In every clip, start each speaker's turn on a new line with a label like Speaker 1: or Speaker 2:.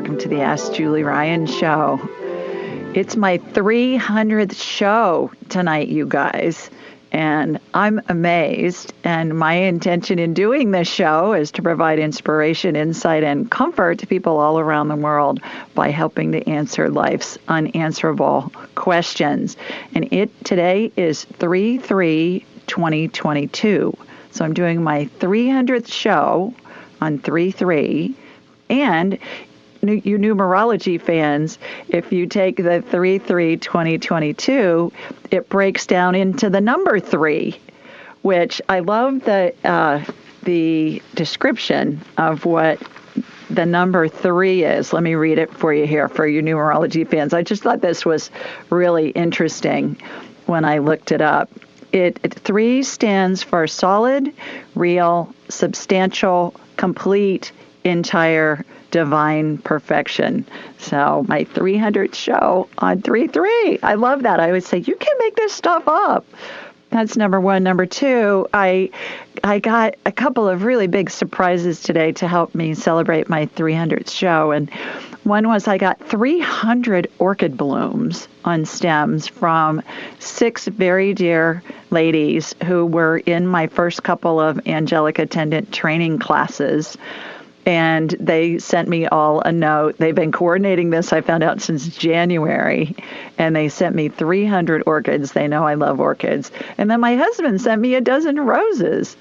Speaker 1: welcome to the Ask Julie Ryan show. It's my 300th show tonight, you guys, and I'm amazed. And my intention in doing this show is to provide inspiration, insight, and comfort to people all around the world by helping to answer life's unanswerable questions. And today is 3/3/2022. So I'm doing my 300th show on 3/3. And you numerology fans, if you take the 3/3/2022, it breaks down into the number 3, which I love the description of what the number 3 is. Let me read it for you here for you numerology fans. I just thought this was really interesting when I looked it up. 3 stands for solid, real, substantial, complete, entire, divine perfection. So my 300th show on 3/3. I love that. I always say, you can make this stuff up. That's number 1. Number 2, I got a couple of really big surprises today to help me celebrate my 300th show. And one was I got 300 orchid blooms on stems from 6 very dear ladies who were in my first couple of angelic attendant training classes. And they sent me all a note. They've been coordinating this, I found out, since January. And they sent me 300 orchids. They know I love orchids. And then my husband sent me a dozen roses.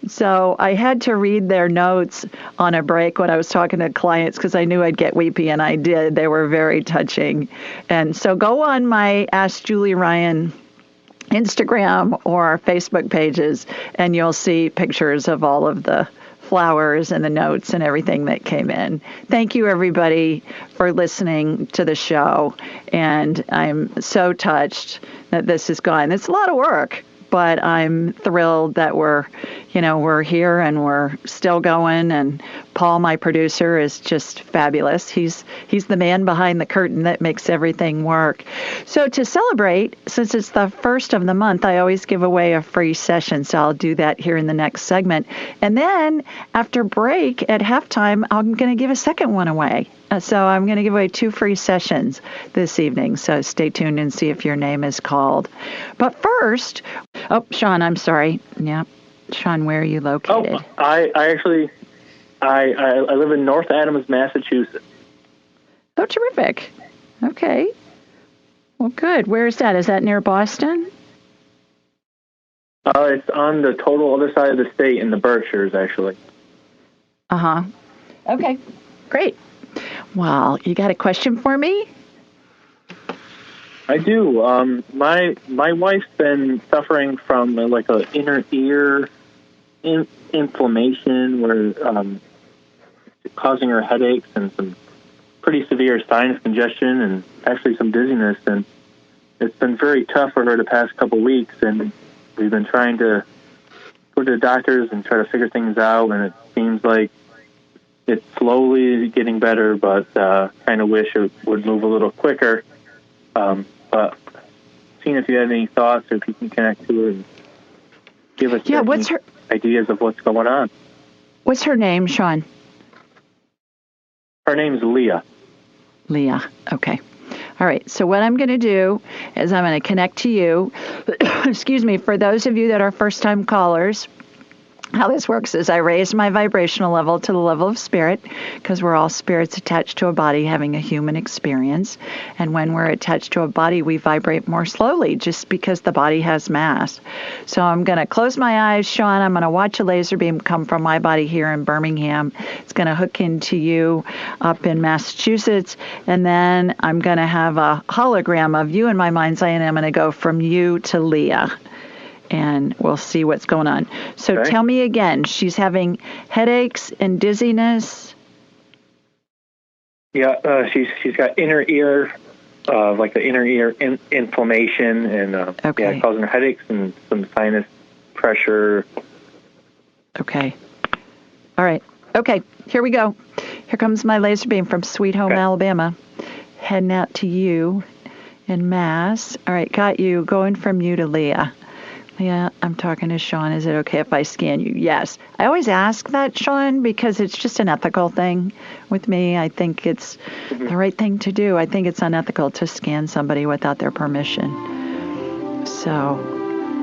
Speaker 1: So I had to read their notes on a break when I was talking to clients because I knew I'd get weepy, and I did. They were very touching. And so go on my Ask Julie Ryan Instagram or Facebook pages, and you'll see pictures of all of the flowers and the notes and everything that came in. Thank you, everybody, for listening to the show. And I'm so touched that this is gone. It's a lot of work, but I'm thrilled that we're here and we're still going. And Paul, my producer, is just fabulous. He's the man behind the curtain that makes everything work. So to celebrate, since it's the first of the month, I always give away a free session. So I'll do that here in the next segment. And then after break at halftime, I'm going to give a second one away. So I'm going to give away 2 free sessions this evening. So stay tuned and see if your name is called. But first, Sean, I'm sorry. Yeah. Sean, where are you located?
Speaker 2: I actually live in North Adams, Massachusetts.
Speaker 1: Oh, terrific. Okay. Well, good. Where is that? Is that near Boston?
Speaker 2: It's on the total other side of the state in the Berkshires, actually.
Speaker 1: Uh-huh. Okay. Great. Well, you got a question for me?
Speaker 2: I do. My wife's been suffering from like a inner ear inflammation, where causing her headaches and some pretty severe sinus congestion and actually some dizziness. And it's been very tough for her the past couple of weeks. And we've been trying to go to the doctors and try to figure things out. And it seems like it's slowly getting better, but kind of wish it would move a little quicker. But seeing if you had any thoughts or if you can connect to her and give us ideas of what's going on.
Speaker 1: What's her name, Sean?
Speaker 2: Her name's Leah.
Speaker 1: Leah. Okay. All right. So what I'm going to do is I'm going to connect to you. Excuse me. For those of you that are first-time callers, how this works is I raise my vibrational level to the level of spirit, because we're all spirits attached to a body having a human experience. And when we're attached to a body, we vibrate more slowly just because the body has mass. So I'm going to close my eyes, Sean. I'm going to watch a laser beam come from my body here in Birmingham. It's going to hook into you up in Massachusetts. And then I'm going to have a hologram of you in my mind's eye, and I'm going to go from you to Leah. And we'll see what's going on. So okay. Tell me again, she's having headaches and dizziness?
Speaker 2: Yeah, she's got inner ear, like the inner ear inflammation, and causing her headaches and some sinus pressure.
Speaker 1: Okay. All right. Okay, here we go. Here comes my laser beam from Sweet Home, Alabama. Heading out to you in Mass. All right, got you. Going from you to Leah. Yeah, I'm talking to Sean. Is it okay if I scan you? Yes. I always ask that, Sean, because it's just an ethical thing with me. I think it's the right thing to do. I think it's unethical to scan somebody without their permission. So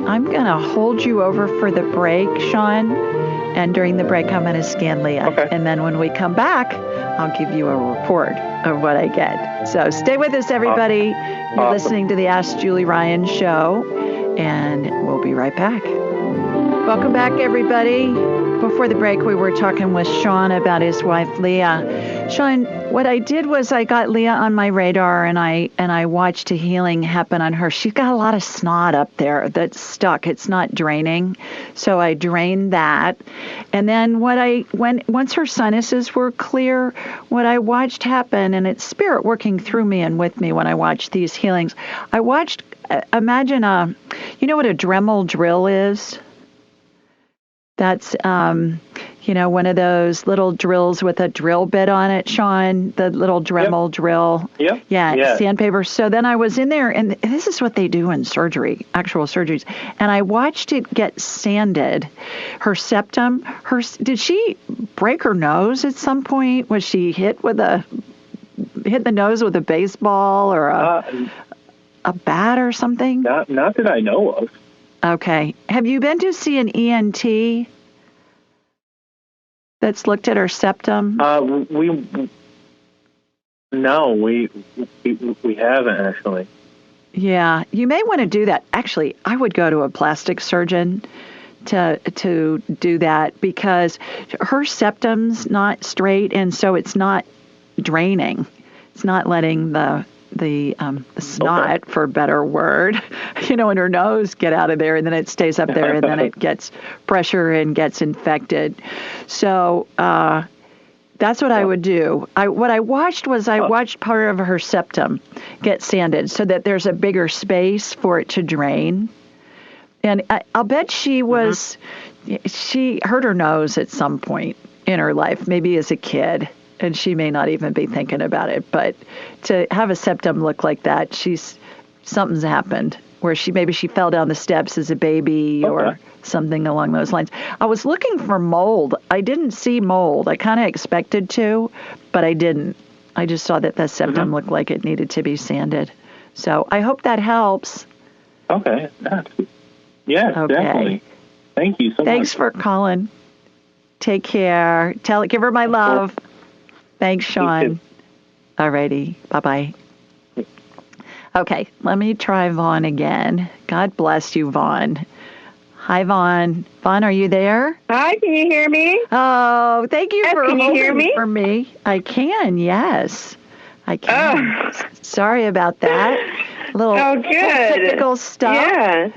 Speaker 1: I'm going to hold you over for the break, Sean. And during the break, I'm going to scan Leah.
Speaker 2: Okay.
Speaker 1: And then when we come back, I'll give you a report of what I get. So stay with us, everybody. You're listening to the Ask Julie Ryan show. And we'll be right back. Welcome back, everybody. Before the break, we were talking with Sean about his wife, Leah. Sean, what I did was I got Leah on my radar, and I watched a healing happen on her. She's got a lot of snot up there that's stuck. It's not draining. So I drained that. And then once her sinuses were clear, what I watched happen, and it's spirit working through me and with me when I watched these healings, I watched, imagine you know what a Dremel drill is? That's, one of those little drills with a drill bit on it, Sean, the little Dremel drill.
Speaker 2: Yep.
Speaker 1: Yeah, sandpaper. So then I was in there, and this is what they do in surgery, actual surgeries. And I watched it get sanded. Her septum, did she break her nose at some point? Was she hit the nose with a baseball or a bat or something?
Speaker 2: Not that I know of.
Speaker 1: Okay. Have you been to see an ENT that's looked at her septum?
Speaker 2: We haven't actually.
Speaker 1: Yeah, you may want to do that. Actually, I would go to a plastic surgeon to do that because her septum's not straight, and so it's not draining. It's not letting the snot, for a better word, in her nose get out of there, and then it stays up there, and then it gets pressure and gets infected. So that's what I would do. What I watched was I watched part of her septum get sanded so that there's a bigger space for it to drain. And I'll bet she hurt her nose at some point in her life, maybe as a kid. And she may not even be thinking about it, but to have a septum look like that, something's happened where she fell down the steps as a baby or something along those lines. I was looking for mold. I didn't see mold. I kind of expected to, but I didn't. I just saw that the septum looked like it needed to be sanded. So I hope that helps.
Speaker 2: Okay. Yeah, definitely. Thank you so much.
Speaker 1: Thanks for calling. Take care. Give her my love. Thanks, Sean. All righty. Bye-bye. Okay, let me try Vaughn again. God bless you, Vaughn. Hi, Vaughn. Vaughn, are you there?
Speaker 3: Hi, can you hear me?
Speaker 1: Oh, thank you for
Speaker 3: holding
Speaker 1: hear me? For me. I can, yes. I can. Oh. Sorry about that. Little technical stuff. Yeah.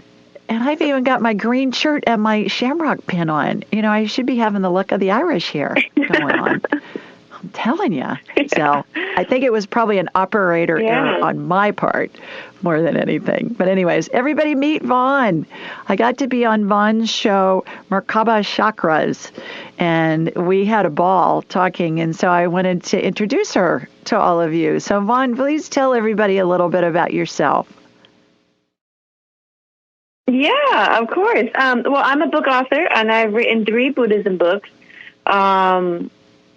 Speaker 1: And I've even got my green shirt and my shamrock pin on. I should be having the look of the Irish here going on. I'm telling you. So I think it was probably an operator error on my part more than anything. But anyways, everybody meet Vaughn. I got to be on Vaughn's show, Merkaba Chakras, and we had a ball talking. And so I wanted to introduce her to all of you. So Vaughn, please tell everybody a little bit about yourself.
Speaker 3: Yeah, of course. Well, I'm a book author, and I've written 3 Buddhism books.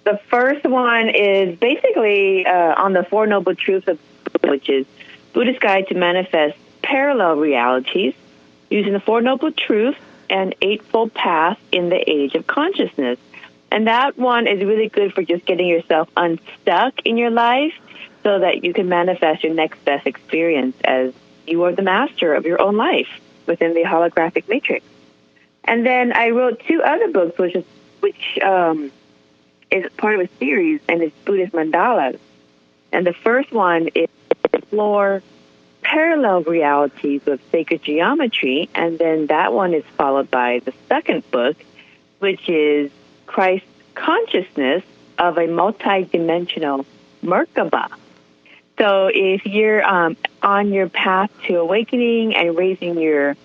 Speaker 3: The first one is basically on the Four Noble Truths of Buddha, which is Buddhist Guide to Manifest Parallel Realities using the Four Noble Truths and Eightfold Path in the Age of Consciousness. And that one is really good for just getting yourself unstuck in your life so that you can manifest your next best experience as you are the master of your own life within the holographic matrix. And then I wrote 2 other books, which is part of a series, and it's Buddhist Mandalas. And the first one is Explore Parallel Realities with Sacred Geometry, and then that one is followed by the second book, which is Christ Consciousness of a Multidimensional Merkaba. So if you're on your path to awakening and raising your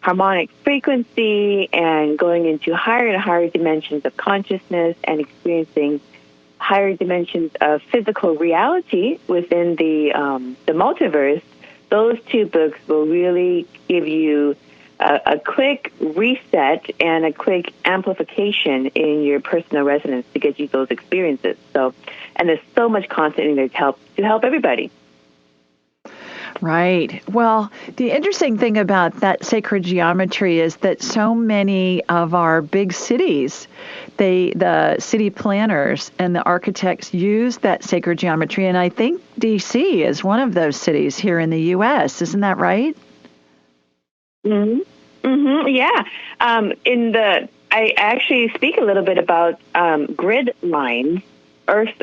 Speaker 3: harmonic frequency and going into higher and higher dimensions of consciousness and experiencing higher dimensions of physical reality within the multiverse, those 2 books will really give you a quick reset and a quick amplification in your personal resonance to get you those experiences. So, and there's so much content in there to help everybody.
Speaker 1: Right. Well, the interesting thing about that sacred geometry is that so many of our big cities, the city planners and the architects use that sacred geometry. And I think D.C. is one of those cities here in the U.S. Isn't that right?
Speaker 3: Mm-hmm. Mm-hmm. Yeah. I actually speak a little bit about grid lines, Earth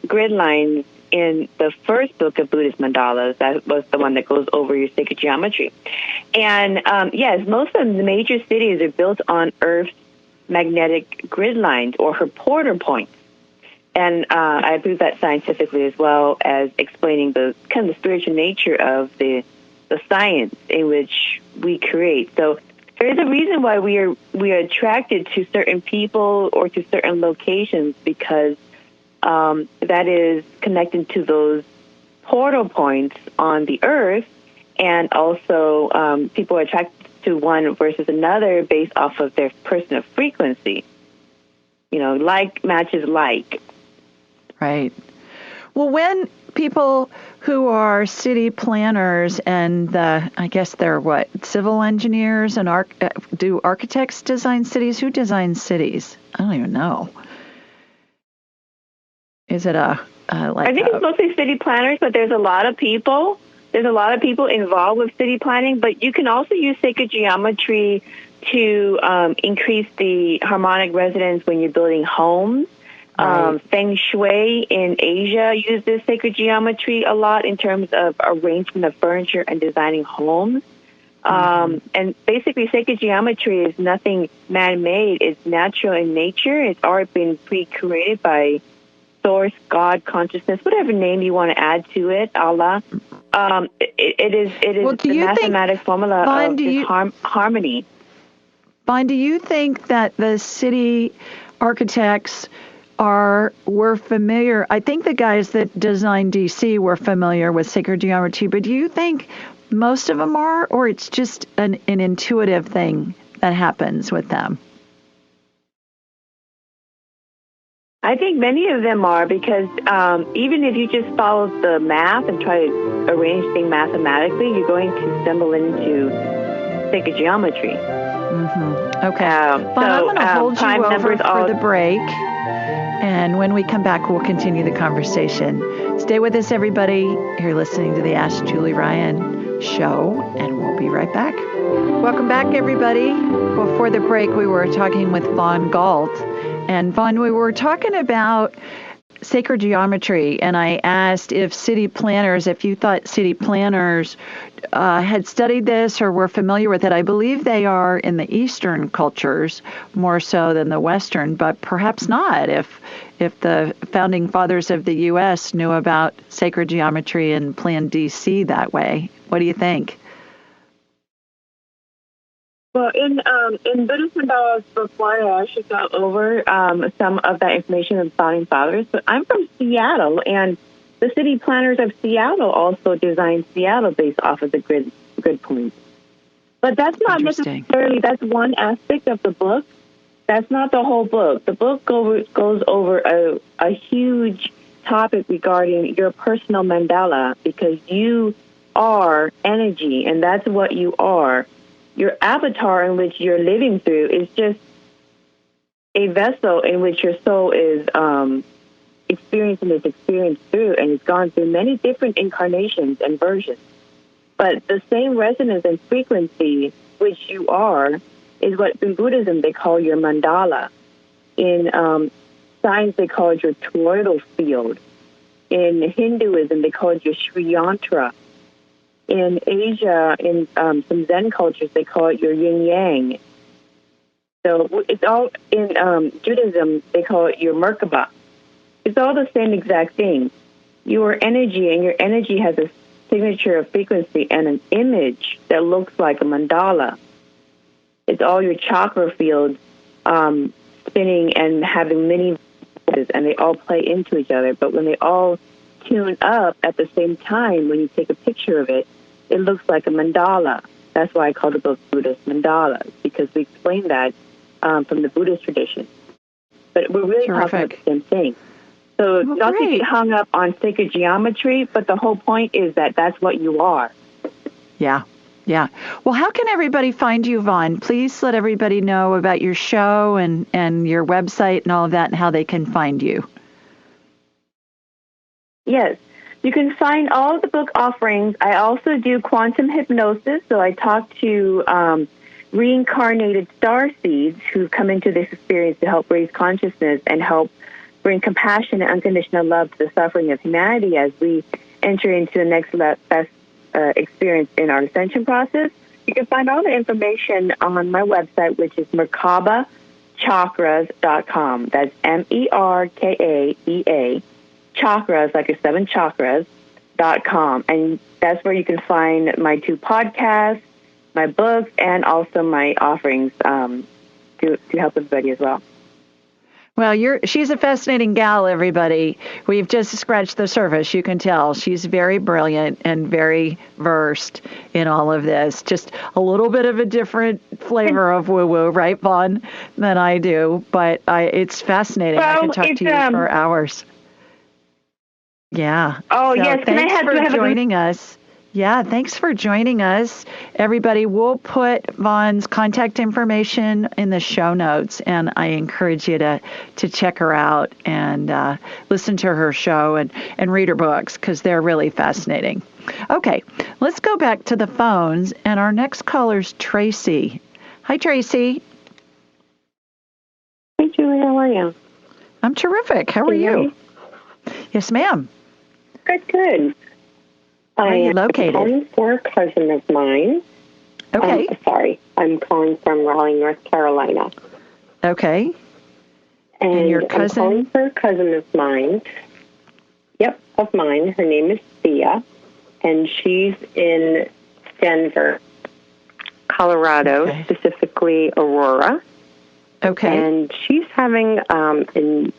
Speaker 3: grid lines, in the first book of Buddhist mandalas. That was the one that goes over your sacred geometry. And yes, most of the major cities are built on Earth's magnetic grid lines, or her portal points. And I prove that scientifically, as well as explaining the kind of the spiritual nature of the science in which we create. So there is a reason why we are attracted to certain people or to certain locations, because that is connected to those portal points on the earth, and also people are attracted to one versus another based off of their personal frequency. Like matches like. Right.
Speaker 1: Well, when people who are city planners and I guess they're civil engineers and do architects design cities? Who designs cities? I don't even know. Is it I think
Speaker 3: it's mostly city planners, but there's a lot of people. There's a lot of people involved with city planning, but you can also use sacred geometry to increase the harmonic resonance when you're building homes. Right. Feng Shui in Asia uses sacred geometry a lot in terms of arrangement of furniture and designing homes. And basically, sacred geometry is nothing man-made. It's natural in nature. It's already been pre-created by Source, God, consciousness, whatever name you want to add to it, Allah. It is the mathematic formula of harmony.
Speaker 1: Vaughn, do you think that the city architects were familiar? I think the guys that designed DC were familiar with sacred geometry, but do you think most of them are, or it's just an intuitive thing that happens with them?
Speaker 3: I think many of them are, because even if you just follow the math and try to arrange things mathematically, you're going to stumble into sacred geometry.
Speaker 1: Mm-hmm. Okay. I'm going to hold you over for the break. And when we come back, we'll continue the conversation. Stay with us, everybody. You're listening to the Ask Julie Ryan show, and we'll be right back. Welcome back, everybody. Before the break, we were talking with Vaughn Galt. And Vaughn, we were talking about sacred geometry, and I asked if you thought city planners had studied this or were familiar with it. I believe they are in the Eastern cultures more so than the Western, but perhaps not if the founding fathers of the U.S. knew about sacred geometry and planned D.C. that way. What do you think?
Speaker 3: Well, in Buddhist mandalas before, I actually got over some of that information of the founding fathers. But I'm from Seattle, and the city planners of Seattle also designed Seattle based off of the grid points. But that's not necessarily, that's one aspect of the book. That's not the whole book. The book goes over a huge topic regarding your personal mandala, because you are energy, and that's what you are. Your avatar in which you're living through is just a vessel in which your soul is experiencing its experience through, and it's gone through many different incarnations and versions. But the same resonance and frequency which you are is what in Buddhism they call your mandala. In science they call it your toroidal field. In Hinduism they call it your Sri Yantra. In Asia, in some Zen cultures, they call it your yin-yang. So it's all, in Judaism, they call it your Merkaba. It's all the same exact thing. You are energy, and your energy has a signature of frequency and an image that looks like a mandala. It's all your chakra fields spinning and having many voices, and they all play into each other. But when they all tune up at the same time, when you take a picture of it, it looks like a mandala. That's why I call the book Buddhist Mandalas, because we explain that from the Buddhist tradition. But we're really talking about the same thing. So not to get hung up on sacred geometry, but the whole point is that that's what you are.
Speaker 1: Yeah. Yeah. Well, how can everybody find you, Vaughn? Please let everybody know about your show and your website and all of that and how they can find you.
Speaker 3: Yes. You can find all of the book offerings. I also do quantum hypnosis, so I talk to reincarnated star seeds who come into this experience to help raise consciousness and help bring compassion and unconditional love to the suffering of humanity as we enter into the next best experience in our ascension process. You can find all the information on my website, which is merkabachakras.com. That's MERKAEA, chakras, like a 7 chakras.com. And that's where you can find my 2 podcasts, my books, and also my offerings to help everybody as well.
Speaker 1: Well, she's a fascinating gal, everybody. We've just scratched the surface. You can tell she's very brilliant and very versed in all of this. Just a little bit of a different flavor of woo-woo, right, Vaughn, than I do. But it's fascinating.
Speaker 3: Well,
Speaker 1: I could talk to you for hours. Yeah.
Speaker 3: Oh,
Speaker 1: so
Speaker 3: yes.
Speaker 1: Thanks for joining us. Yeah, thanks for joining us. Everybody, we'll put Vaughn's contact information in the show notes, and I encourage you to check her out and listen to her show and read her books because they're really fascinating. Okay, let's go back to the phones, and our next caller's Tracy. Hi, Tracy.
Speaker 4: Hey, Julie, how are you?
Speaker 1: I'm terrific. How are you? Yes, ma'am.
Speaker 4: Good.
Speaker 1: Where are you located?
Speaker 4: I'm calling for a cousin of mine.
Speaker 1: Okay.
Speaker 4: I'm calling from Raleigh, North Carolina.
Speaker 1: Okay.
Speaker 4: And
Speaker 1: your cousin?
Speaker 4: I'm calling for a cousin of mine. Yep, of mine. Her name is Thea, and she's in Denver, Colorado, specifically Aurora.
Speaker 1: Okay.
Speaker 4: And she's having a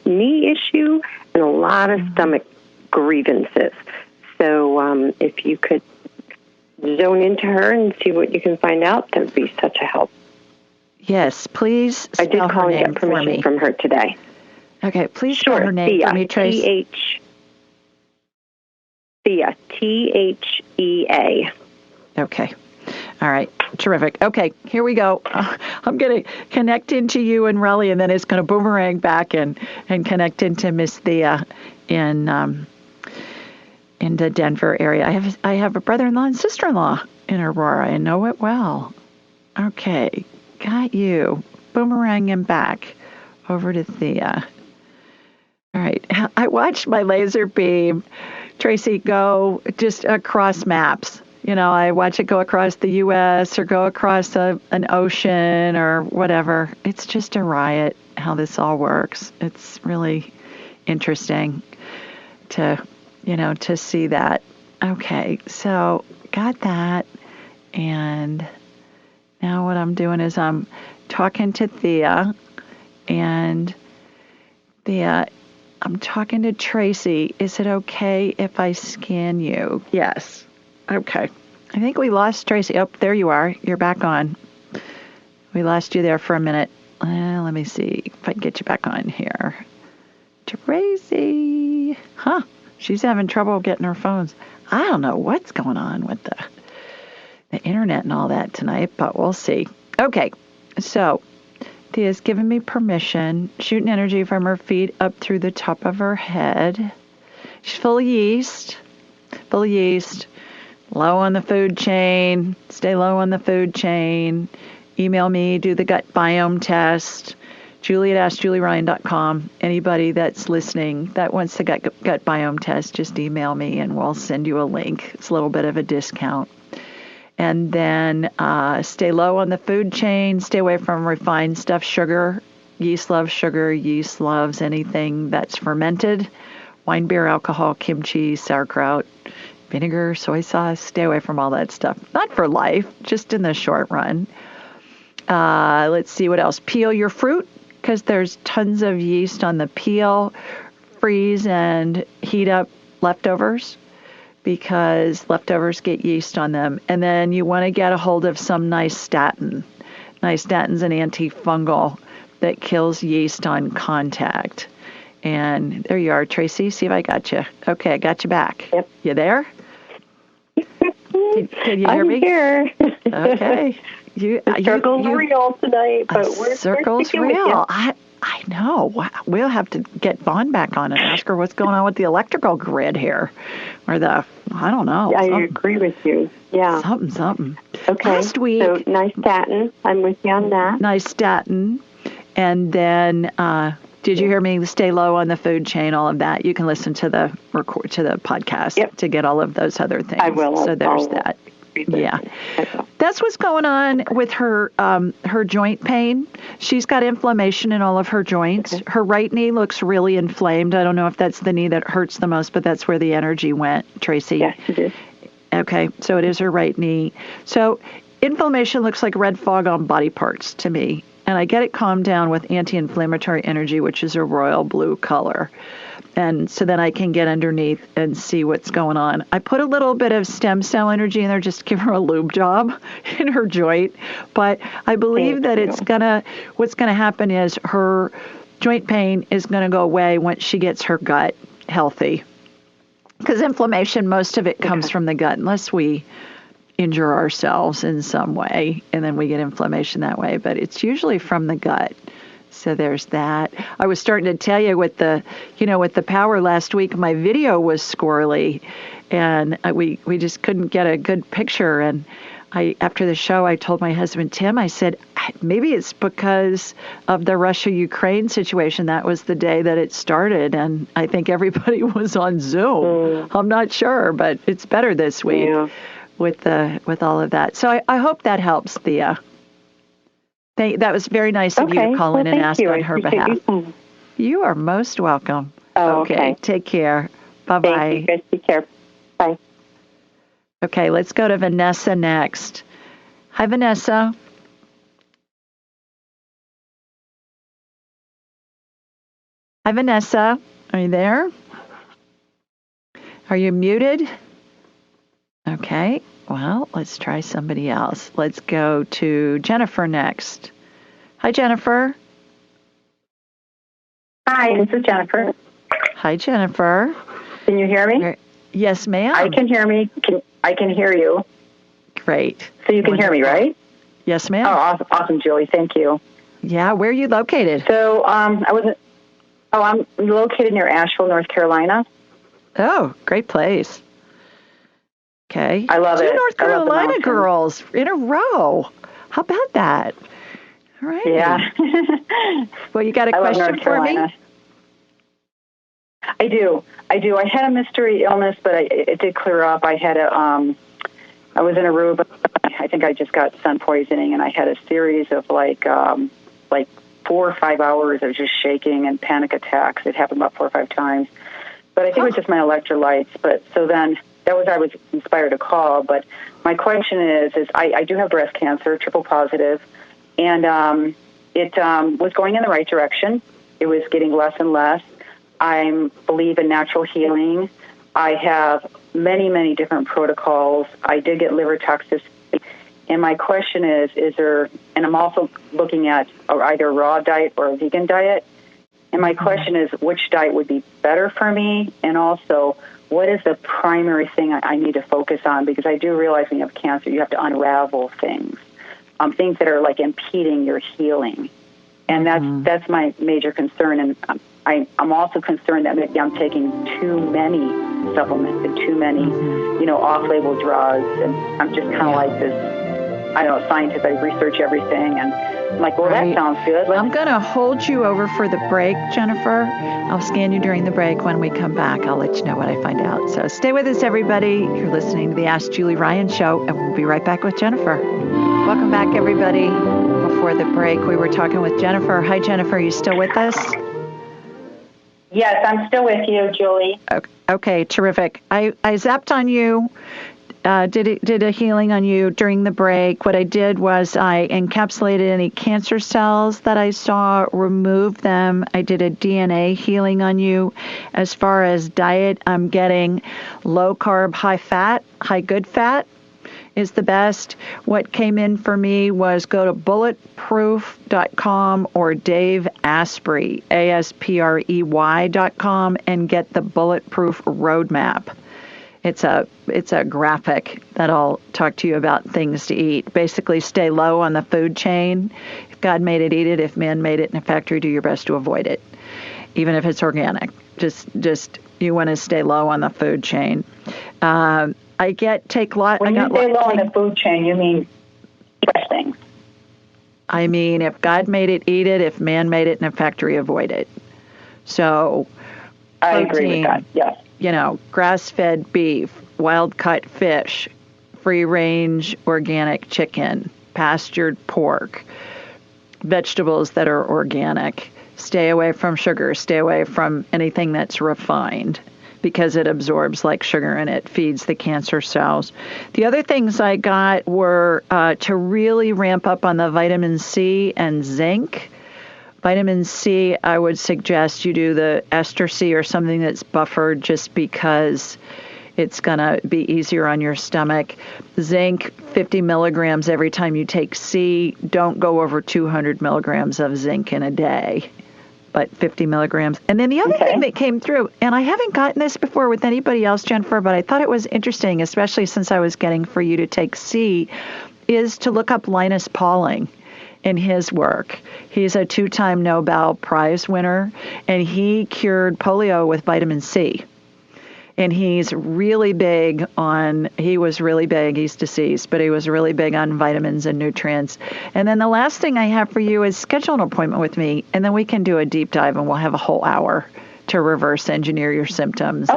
Speaker 4: knee issue and a lot of stomach grievances. So if you could zone into her and see what you can find out, that would be such a help.
Speaker 1: Yes, please spell
Speaker 4: I did call
Speaker 1: her
Speaker 4: and
Speaker 1: name
Speaker 4: get permission
Speaker 1: for me.
Speaker 4: from her today.
Speaker 1: Okay, please spell her name
Speaker 4: Thea,
Speaker 1: for me, Trace.
Speaker 4: Thea, Thea.
Speaker 1: Okay. All right. Terrific. Okay, here we go. I'm going to connect into you in Raleigh, and then it's going to boomerang back and connect into Miss Thea in the Denver area. I have a brother-in-law and sister-in-law in Aurora. I know it well. Okay, got you. Boomeranging back over to Thea. All right. I watched my laser beam, Tracy, go just across maps. You know, I watch it go across the U.S. or go across an ocean or whatever. It's just a riot how this all works. It's really interesting to see that. Okay, so got that. And now what I'm doing is I'm talking to Thea. And Thea, I'm talking to Tracy. Is it okay if I scan you? Yes. Okay. I think we lost Tracy. Oh, there you are. You're back on. We lost you there for a minute. Let me see if I can get you back on here. Tracy. Huh. She's having trouble getting her phones. I don't know what's going on with the internet and all that tonight, but we'll see. Okay. So Thea's given me permission, shooting energy from her feet up through the top of her head. She's full of yeast. Low on the food chain. Stay low on the food chain. Email me, do the gut biome test. Julie@AskJulieRyan.com. Anybody that's listening that wants the gut biome test, just email me and we'll send you a link. It's a little bit of a discount. And then stay low on the food chain. Stay away from refined stuff, sugar. Yeast loves sugar. Yeast loves anything that's fermented. Wine, beer, alcohol, kimchi, sauerkraut, vinegar, soy sauce. Stay away from all that stuff. Not for life, just in the short run. Let's see what else. Peel your fruit because there's tons of yeast on the peel. Freeze and heat up leftovers. because leftovers get yeast on them. And then you want to get a hold of some nice statin. Nystatin's an antifungal that kills yeast on contact. And there you are, Tracy. See if I got you. Okay, I got you back.
Speaker 4: Yep.
Speaker 1: You there? Can you hear me?
Speaker 4: I'm here.
Speaker 1: Okay.
Speaker 4: The circle's real tonight, but we're
Speaker 1: circle's real. I know. Wow. We'll have to get Vaughn back on and ask her what's going on with the electrical grid here, or I don't know.
Speaker 4: Yeah, I agree with you. Yeah.
Speaker 1: Something.
Speaker 4: Okay.
Speaker 1: Last week.
Speaker 4: So nystatin. I'm with you on that.
Speaker 1: Nystatin, and then. Did you hear me stay low on the food chain, all of that? You can listen to the podcast to get all of those other things.
Speaker 4: I will.
Speaker 1: So there's that. Yeah. That's what's going on with her her joint pain. She's got inflammation in all of her joints. Okay. Her right knee looks really inflamed. I don't know if that's the knee that hurts the most, but that's where the energy went, Tracy.
Speaker 4: Yes, it is.
Speaker 1: Okay, so it is her right knee. So inflammation looks like red fog on body parts to me. And I get it calmed down with anti-inflammatory energy, which is a royal blue color. And so then I can get underneath and see what's going on. I put a little bit of stem cell energy in there just to give her a lube job in her joint. But I believe that what's going to happen is her joint pain is going to go away once she gets her gut healthy. Because inflammation, most of it comes from the gut, unless we injure ourselves in some way, and then we get inflammation that way. But it's usually from the gut. So there's that. I was starting to tell you with the power last week, my video was squirrely, and we just couldn't get a good picture. And after the show, I told my husband, Tim, I said, maybe it's because of the Russia-Ukraine situation. That was the day that it started, and I think everybody was on Zoom. I'm not sure, but it's better this week. Yeah. With all of that. So I hope that helps, Thea. That was very nice of you to call in and ask on her behalf. You are most welcome.
Speaker 4: Oh, okay.
Speaker 1: Take care. Bye-bye.
Speaker 4: Thank you, guys. Take care. Bye.
Speaker 1: Okay, let's go to Vanessa next. Hi, Vanessa. Hi, Vanessa. Are you there? Are you muted? Okay, well, let's try somebody else. Let's go to Jennifer next. Hi, Jennifer.
Speaker 5: Hi, this is Jennifer.
Speaker 1: Hi, Jennifer.
Speaker 5: Can you hear me?
Speaker 1: Yes, ma'am.
Speaker 5: I can hear me. I can hear you.
Speaker 1: Great.
Speaker 5: So you can hear me, right?
Speaker 1: Yes, ma'am.
Speaker 5: Oh, awesome, Julie. Thank you.
Speaker 1: Yeah, where are you located?
Speaker 5: So I'm located near Asheville, North Carolina.
Speaker 1: Oh, great place. Okay.
Speaker 5: I love it.
Speaker 1: Two North Carolina girls in a row. How about that? All right.
Speaker 5: Yeah.
Speaker 1: Well, you got a question for me?
Speaker 5: I do. I had a mystery illness, but it did clear up. I had I was in Aruba. I think I just got sun poisoning, and I had a series of like 4 or 5 hours of just shaking and panic attacks. It happened about 4 or 5 times. But I think it was just my electrolytes. But so then that was I was inspired to call. But my question is I do have breast cancer, triple positive, and it was going in the right direction. It was getting less and less. I believe in natural healing. I have many, many different protocols. I did get liver toxicity. And my question is there, and I'm also looking at either a raw diet or a vegan diet. And my question is, which diet would be better for me? And also, what is the primary thing I need to focus on? Because I do realize when you have cancer, you have to unravel things that are like impeding your healing. And that's my major concern. And I'm also concerned that maybe I'm taking too many supplements and too many, off-label drugs. And I'm just kind of like this, I don't know, scientist. I research everything. And I'm like, well, that sounds good.
Speaker 1: I'm going to hold you over for the break, Jennifer. I'll scan you during the break. When we come back, I'll let you know what I find out. So stay with us, everybody. You're listening to the Ask Julie Ryan Show, and we'll be right back with Jennifer. Welcome back, everybody. Before the break, we were talking with Jennifer. Hi, Jennifer. Are you still with us?
Speaker 5: Yes, I'm still with you, Julie.
Speaker 1: Okay, terrific. I zapped on you did a healing on you during the break. What I did was I encapsulated any cancer cells that I saw, removed them. I did a DNA healing on you. As far as diet, I'm getting low carb, high fat, high good fat is the best. What came in for me was go to bulletproof.com or Dave Asprey, ASPREY.com, and get the Bulletproof Roadmap. It's a graphic that'll talk to you about things to eat. Basically, stay low on the food chain. If God made it, eat it. If man made it in a factory, do your best to avoid it, even if it's organic. Just you want to stay low on the food chain. When you say low
Speaker 5: on the food chain, you mean fresh things.
Speaker 1: I mean, if God made it, eat it. If man made it in a factory, avoid it. So,
Speaker 5: I
Speaker 1: protein,
Speaker 5: agree with that. Yes.
Speaker 1: Grass-fed beef, wild-caught fish, free-range organic chicken, pastured pork, vegetables that are organic. Stay away from sugar. Stay away from anything that's refined, because it absorbs like sugar and it feeds the cancer cells. The other things I got were to really ramp up on the vitamin C and zinc. Vitamin C, I would suggest you do the ester C or something that's buffered, just because it's going to be easier on your stomach. Zinc, 50 milligrams every time you take C. Don't go over 200 milligrams of zinc in a day, but 50 milligrams. And then the other thing that came through, and I haven't gotten this before with anybody else, Jennifer, but I thought it was interesting, especially since I was getting for you to take C, is to look up Linus Pauling in his work. He's a 2-time Nobel Prize winner, and he cured polio with vitamin C. And he's really big on, he's deceased, but he was really big on vitamins and nutrients. And then the last thing I have for you is schedule an appointment with me, and then we can do a deep dive, and we'll have a whole hour to reverse engineer your symptoms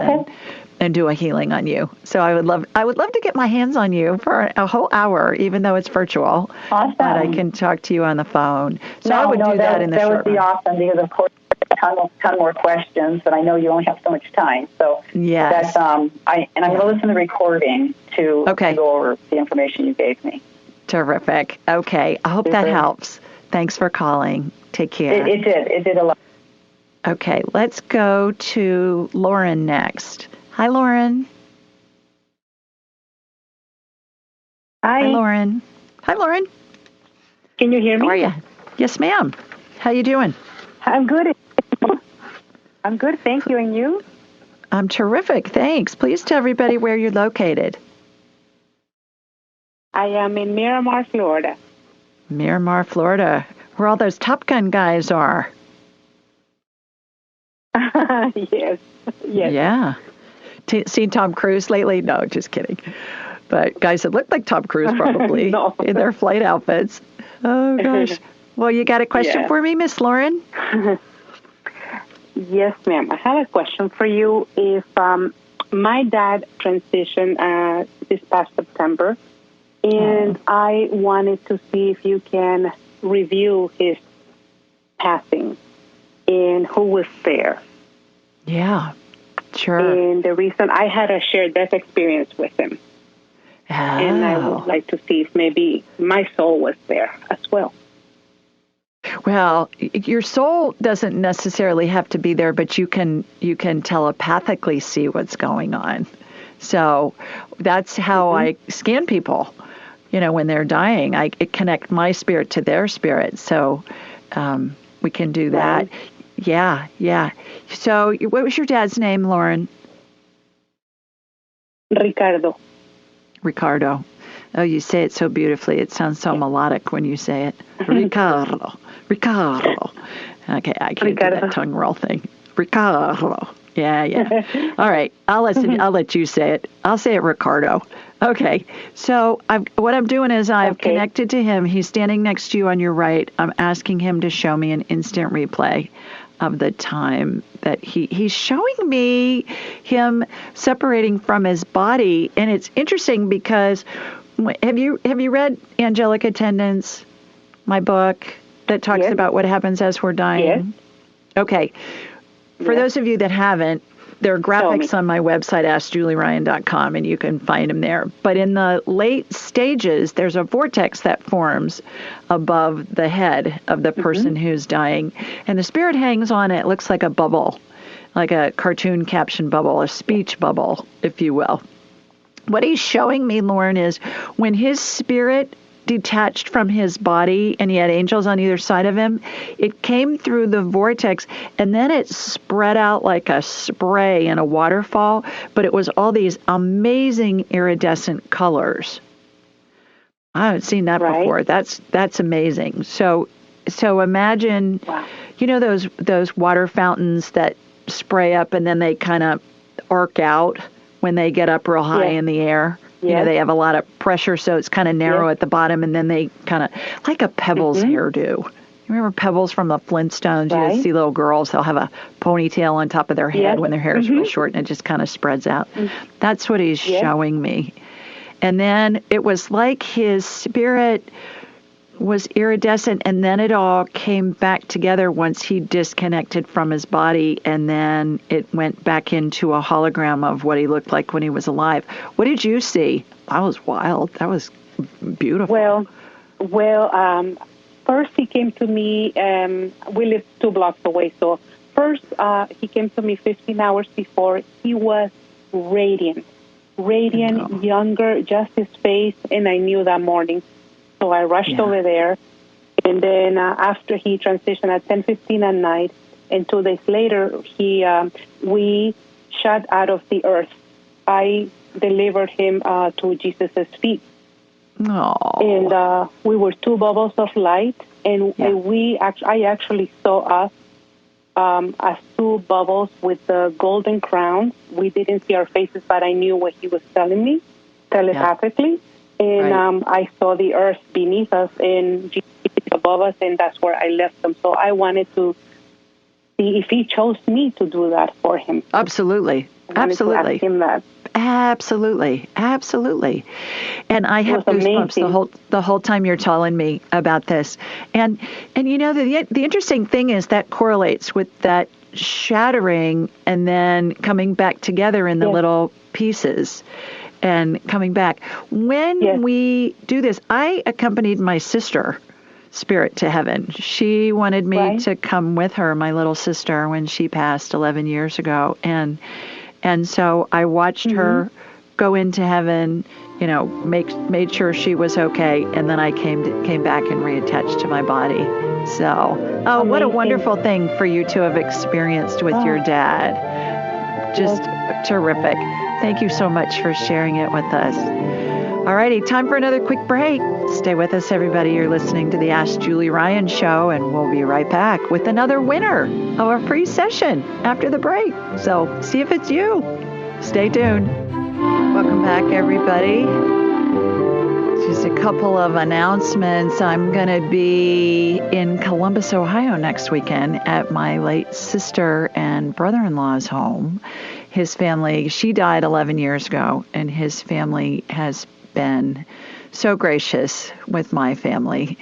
Speaker 1: and do a healing on you. So I would love to get my hands on you for a whole hour, even though it's virtual.
Speaker 5: Awesome.
Speaker 1: But I can talk to you on the phone. So I would do that in the short run.
Speaker 5: That would be awesome, because of course ton more questions, but I know you only have so much time. So
Speaker 1: yes.
Speaker 5: I'm going to listen to the recording to go over the information you gave me.
Speaker 1: Terrific. Okay. I hope that helps. Thanks for calling. Take care.
Speaker 5: It did. It did a lot.
Speaker 1: Okay. Let's go to Lauren next. Hi, Lauren.
Speaker 6: Hi,
Speaker 1: Lauren. Hi, Lauren.
Speaker 6: Can you hear me?
Speaker 1: How are you? Yes, ma'am. How you doing?
Speaker 6: I'm good. I'm good, thank you. And you?
Speaker 1: I'm terrific, thanks. Please tell everybody where you're located.
Speaker 6: I am in Miramar, Florida.
Speaker 1: Miramar, Florida, where all those Top Gun guys are.
Speaker 6: Yes.
Speaker 1: Yeah. Seen Tom Cruise lately? No, just kidding. But guys that look like Tom Cruise probably
Speaker 6: no.
Speaker 1: in their flight outfits. Oh, gosh. Well, you got a question for me, Miss Lauren?
Speaker 6: Yes, ma'am. I have a question for you. If my dad transitioned this past September, and I wanted to see if you can review his passing and who was there.
Speaker 1: Yeah, sure.
Speaker 6: And the reason I had a shared death experience with him.
Speaker 1: Oh.
Speaker 6: And I would like to see if maybe my soul was there as well.
Speaker 1: Well, your soul doesn't necessarily have to be there, but you can telepathically see what's going on. So that's how I scan people. When they're dying, I connect my spirit to their spirit. So we can do that. Right. Yeah. So what was your dad's name, Lauren? Ricardo. Oh, you say it so beautifully. It sounds so melodic when you say it. Ricardo. Okay, I can't do that tongue roll thing. Ricardo. Yeah. All right, I'll let you say it. I'll say it, Ricardo. Okay. So what I'm doing is I've connected to him. He's standing next to you on your right. I'm asking him to show me an instant replay of the time that he's showing me him separating from his body, and it's interesting because have you read Angelic Attendance, my book that talks about what happens as we're dying?
Speaker 6: Yes.
Speaker 1: Okay. For those of you that haven't, There are graphics on my website, AskJulieRyan.com, and you can find them there. But in the late stages, there's a vortex that forms above the head of the person who's dying. And the spirit hangs on it. It looks like a bubble, like a cartoon caption bubble, a speech bubble, if you will. What he's showing me, Lauren, is when his spirit detached from his body and he had angels on either side of him, it came through the vortex and then it spread out like a spray in a waterfall, but it was all these amazing iridescent colors. I haven't seen that before. That's amazing. So imagine, those water fountains that spray up and then they kind of arc out when they get up real high in the air. They have a lot of pressure, so it's kind of narrow at the bottom, and then they kind of, like a Pebbles hairdo. You remember Pebbles from the Flintstones? You see little girls, they'll have a ponytail on top of their head when their hair is real short, and it just kind of spreads out. That's what he's showing me. And then it was like his spirit was iridescent, and then it all came back together once he disconnected from his body, and then it went back into a hologram of what he looked like when he was alive. What did you see? That was wild. That was beautiful.
Speaker 6: Well, first he came to me, we lived 2 blocks away, so first he came to me 15 hours before. He was radiant, younger, just his face, and I knew that morning. So I rushed over there, and then after he transitioned at 10:15 at night, and 2 days later, we shot out of the earth. I delivered him to Jesus' feet.
Speaker 1: Aww.
Speaker 6: And we were 2 bubbles of light, and I actually saw us as 2 bubbles with the golden crowns. We didn't see our faces, but I knew what he was telling me telepathically. And I saw the earth beneath us and Jesus above us, and that's where I left them. So I wanted to see if he chose me to do that for him.
Speaker 1: Absolutely. Absolutely.
Speaker 6: To ask him that.
Speaker 1: Absolutely. And I have goosebumps the whole time you're telling me about this. And the interesting thing is that correlates with that shattering and then coming back together in the little pieces. And coming back. When we do this, I accompanied my sister, Spirit, to heaven. She wanted me to come with her, my little sister, when she passed 11 years ago. And so I watched her go into heaven, made sure she was okay, and then I came back and reattached to my body. So, what a wonderful thing for you to have experienced with your dad. Just terrific. Thank you so much for sharing it with us. All righty, time for another quick break. Stay with us, everybody. You're listening to the Ask Julie Ryan Show, and we'll be right back with another winner of a free session after the break. So see if it's you. Stay tuned. Welcome back, everybody. Just a couple of announcements. I'm going to be in Columbus, Ohio next weekend at my late sister and brother-in-law's home. His family, she died 11 years ago, and his family has been so gracious with my family.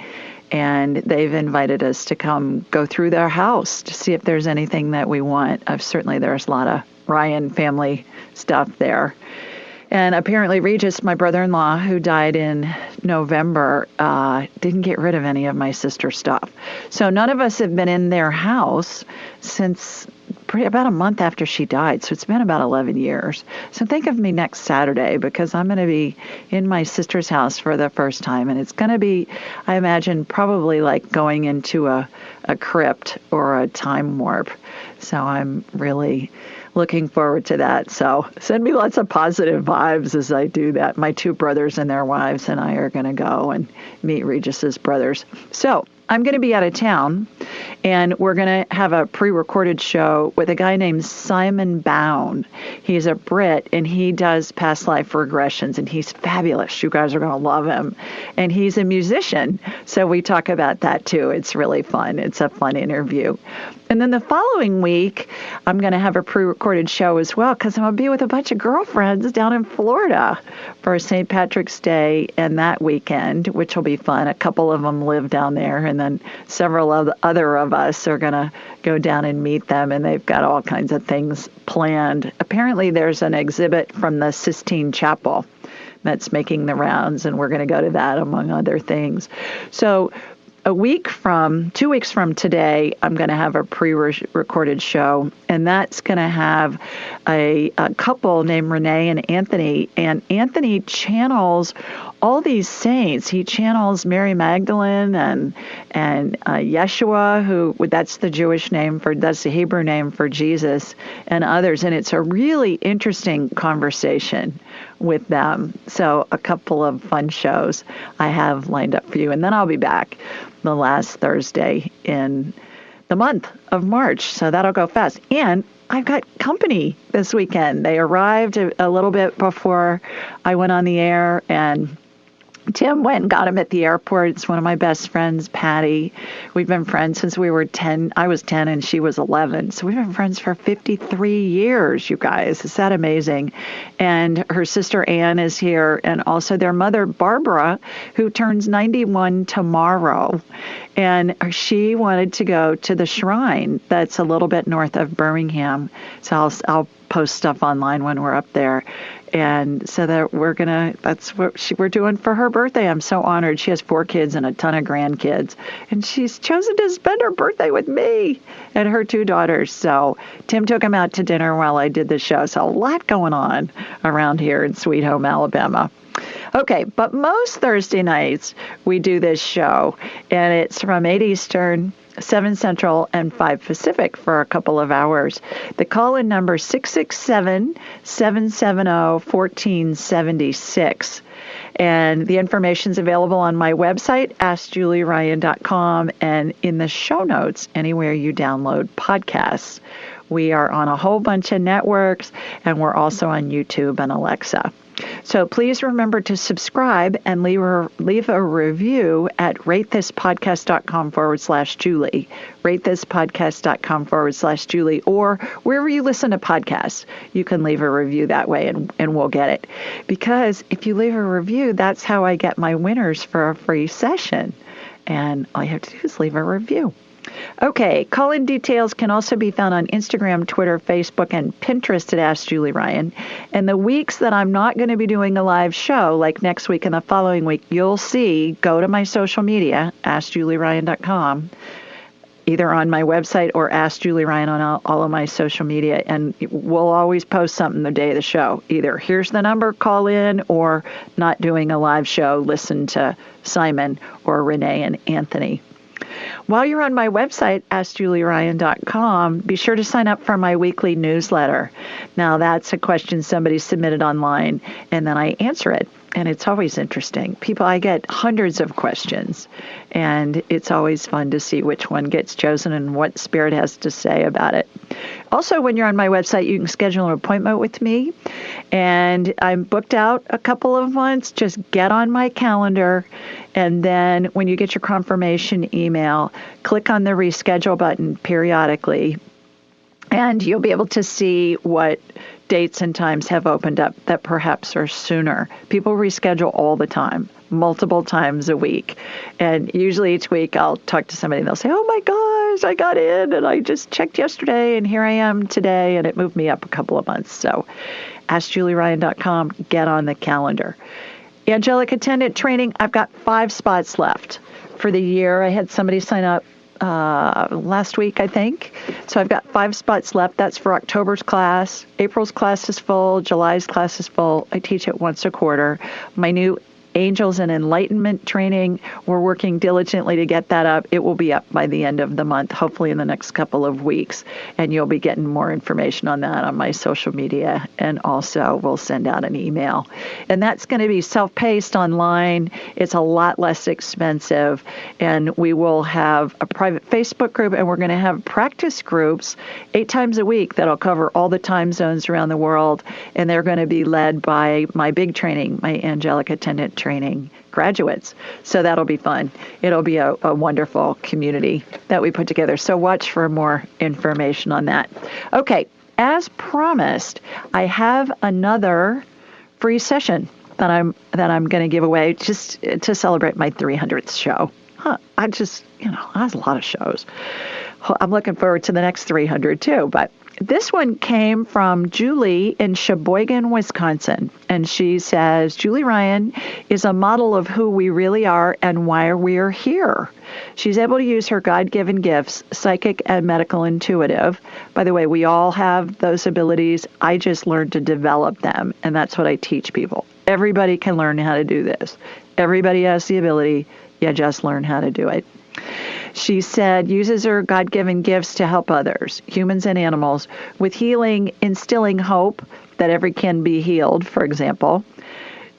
Speaker 1: And they've invited us to come go through their house to see if there's anything that we want. Certainly there's a lot of Ryan family stuff there. And apparently Regis, my brother-in-law, who died in November, didn't get rid of any of my sister's stuff. So none of us have been in their house since about a month after she died. So it's been about 11 years. So think of me next Saturday, because I'm going to be in my sister's house for the first time. And it's going to be, I imagine, probably like going into a crypt or a time warp. So I'm really looking forward to that. So send me lots of positive vibes as I do that. My 2 brothers and their wives and I are going to go and meet Regis's brothers. So I'm going to be out of town, and we're going to have a pre-recorded show with a guy named Simon Bound. He's a Brit, and he does past life regressions, and he's fabulous. You guys are going to love him. And he's a musician, so we talk about that too. It's really fun. It's a fun interview. And then the following week, I'm going to have a pre-recorded show as well, because I'm going to be with a bunch of girlfriends down in Florida for St. Patrick's Day and that weekend, which will be fun. A couple of them live down there, and then several other of us are going to go down and meet them, and they've got all kinds of things planned. Apparently, there's an exhibit from the Sistine Chapel that's making the rounds, and we're going to go to that, among other things. So 2 weeks from today, I'm going to have a pre-recorded show, and that's going to have a couple named Renee and Anthony. And Anthony channels all these saints. He channels Mary Magdalene and Yeshua, that's the that's the Hebrew name for Jesus, and others. And it's a really interesting conversation with them. So a couple of fun shows I have lined up for you. And then I'll be back the last Thursday in the month of March. So that'll go fast. And I've got company this weekend. They arrived a little bit before I went on the air, and Tim went and got him at the airport. It's one of my best friends, Patty. We've been friends since we were 10. I was 10 and she was 11. So we've been friends for 53 years, you guys. Is that amazing? And her sister Ann is here, and also their mother, Barbara, who turns 91 tomorrow. And she wanted to go to the shrine that's a little bit north of Birmingham. So I'll post stuff online when we're up there. And so that that's what we're doing for her birthday. I'm so honored. She has 4 kids and a ton of grandkids, and she's chosen to spend her birthday with me and her 2 daughters. So Tim took them out to dinner while I did the show. So a lot going on around here in Sweet Home, Alabama. Okay, but most Thursday nights we do this show, and it's from 8 Eastern, 7 Central, and 5 Pacific for a couple of hours. The call-in number 667-770-1476. And the information is available on my website, AskJulieRyan.com, and in the show notes, anywhere you download podcasts. We are on a whole bunch of networks, and we're also on YouTube and Alexa. So please remember to subscribe and leave a review at ratethispodcast.com/Julie, ratethispodcast.com/Julie, or wherever you listen to podcasts. You can leave a review that way, and we'll get it. Because if you leave a review, that's how I get my winners for a free session. And all you have to do is leave a review. Okay, call-in details can also be found on Instagram, Twitter, Facebook, and Pinterest at Ask Julie Ryan. And the weeks that I'm not going to be doing a live show, like next week and the following week, you'll see, go to my social media, AskJulieRyan.com, either on my website or Ask Julie Ryan on all of my social media, and we'll always post something the day of the show. Either here's the number, call in, or not doing a live show, listen to Simon or Renee and Anthony. While you're on my website, AskJulieRyan.com, be sure to sign up for my weekly newsletter. Now, that's a question somebody submitted online, and then I answer it. And it's always interesting. I get hundreds of questions, and it's always fun to see which one gets chosen and what Spirit has to say about it. Also, when you're on my website, you can schedule an appointment with me, and I'm booked out a couple of months. Just get on my calendar, and then when you get your confirmation email, click on the reschedule button periodically, and you'll be able to see what dates and times have opened up that perhaps are sooner. People reschedule all the time, multiple times a week. And usually each week I'll talk to somebody and they'll say, oh my gosh, I got in and I just checked yesterday and here I am today, and it moved me up a couple of months. So AskJulieRyan.com, get on the calendar. Angelic Attendant Training, I've got 5 spots left for the year. I had somebody sign up last week, I think. So I've got 5 spots left. That's for October's class. April's class is full. July's class is full. I teach it once a quarter. My new Angels and Enlightenment training, we're working diligently to get that up. It will be up by the end of the month, hopefully in the next couple of weeks. And you'll be getting more information on that on my social media. And also we'll send out an email. And that's going to be self-paced online. It's a lot less expensive. And we will have a private Facebook group, and we're going to have practice groups 8 times a week that'll cover all the time zones around the world. And they're going to be led by my big training, my Angelic Attendant Training graduates. So that'll be fun. It'll be a wonderful community that we put together. So watch for more information on that. Okay, as promised, I have another free session that I'm going to give away just to celebrate my 300th show. that's a lot of shows. I'm looking forward to the next 300 too. But this one came from Julie in Sheboygan, Wisconsin. And she says, Julie Ryan is a model of who we really are and why we're here. She's able to use her God-given gifts, psychic and medical intuitive. By the way, we all have those abilities. I just learned to develop them, and that's what I teach people. Everybody can learn how to do this. Everybody has the ability. You just learn how to do it. She said, uses her God-given gifts to help others, humans and animals, with healing, instilling hope that every can be healed, for example,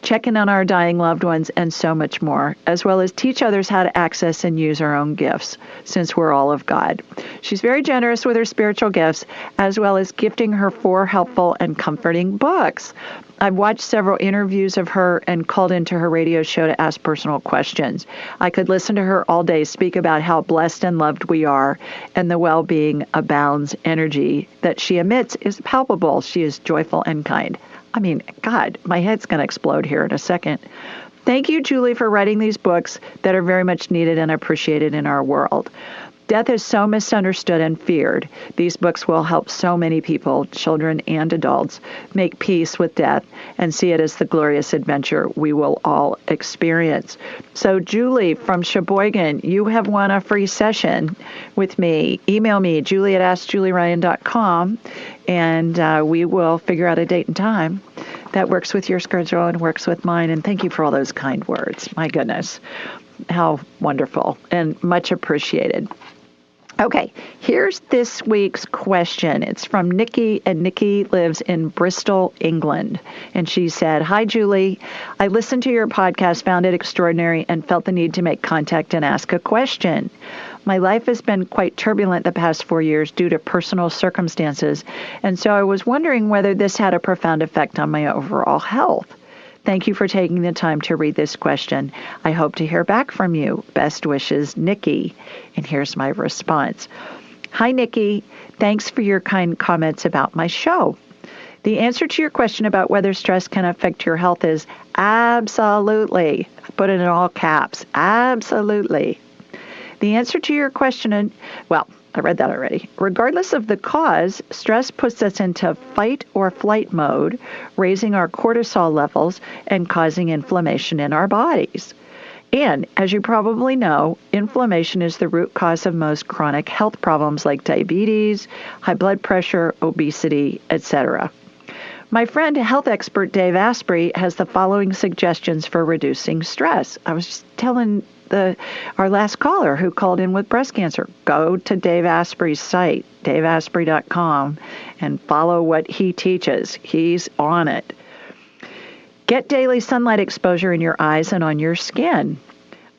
Speaker 1: checking on our dying loved ones, and so much more, as well as teach others how to access and use our own gifts, since we're all of God. She's very generous with her spiritual gifts, as well as gifting her 4 helpful and comforting books. I've watched several interviews of her and called into her radio show to ask personal questions. I could listen to her all day speak about how blessed and loved we are, and the well-being abounds. Energy that she emits is palpable. She is joyful and kind. I mean, God, my head's going to explode here in a second. Thank you, Julie, for writing these books that are very much needed and appreciated in our world. Death is so misunderstood and feared. These books will help so many people, children and adults, make peace with death and see it as the glorious adventure we will all experience. So, Julie from Sheboygan, you have won a free session with me. Email me, julie@askjulieryan.com, and we will figure out a date and time that works with your schedule and works with mine. And thank you for all those kind words. My goodness, how wonderful and much appreciated. Okay, here's this week's question. It's from Nikki, and Nikki lives in Bristol, England. And she said, Hi, Julie. I listened to your podcast, found it extraordinary, and felt the need to make contact and ask a question. My life has been quite turbulent the past 4 years due to personal circumstances, and so I was wondering whether this had a profound effect on my overall health. Thank you for taking the time to read this question. I hope to hear back from you. Best wishes, Nikki. And here's my response. Hi, Nikki. Thanks for your kind comments about my show. The answer to your question about whether stress can affect your health is absolutely. I put it in all caps. Absolutely. The answer to your question, I read that already. Regardless of the cause, stress puts us into fight or flight mode, raising our cortisol levels and causing inflammation in our bodies. And as you probably know, inflammation is the root cause of most chronic health problems like diabetes, high blood pressure, obesity, etc. My friend, health expert Dave Asprey, has the following suggestions for reducing stress. I was just telling our last caller who called in with breast cancer, go to Dave Asprey's site, daveasprey.com, and follow what he teaches. He's on it. Get daily sunlight exposure in your eyes and on your skin.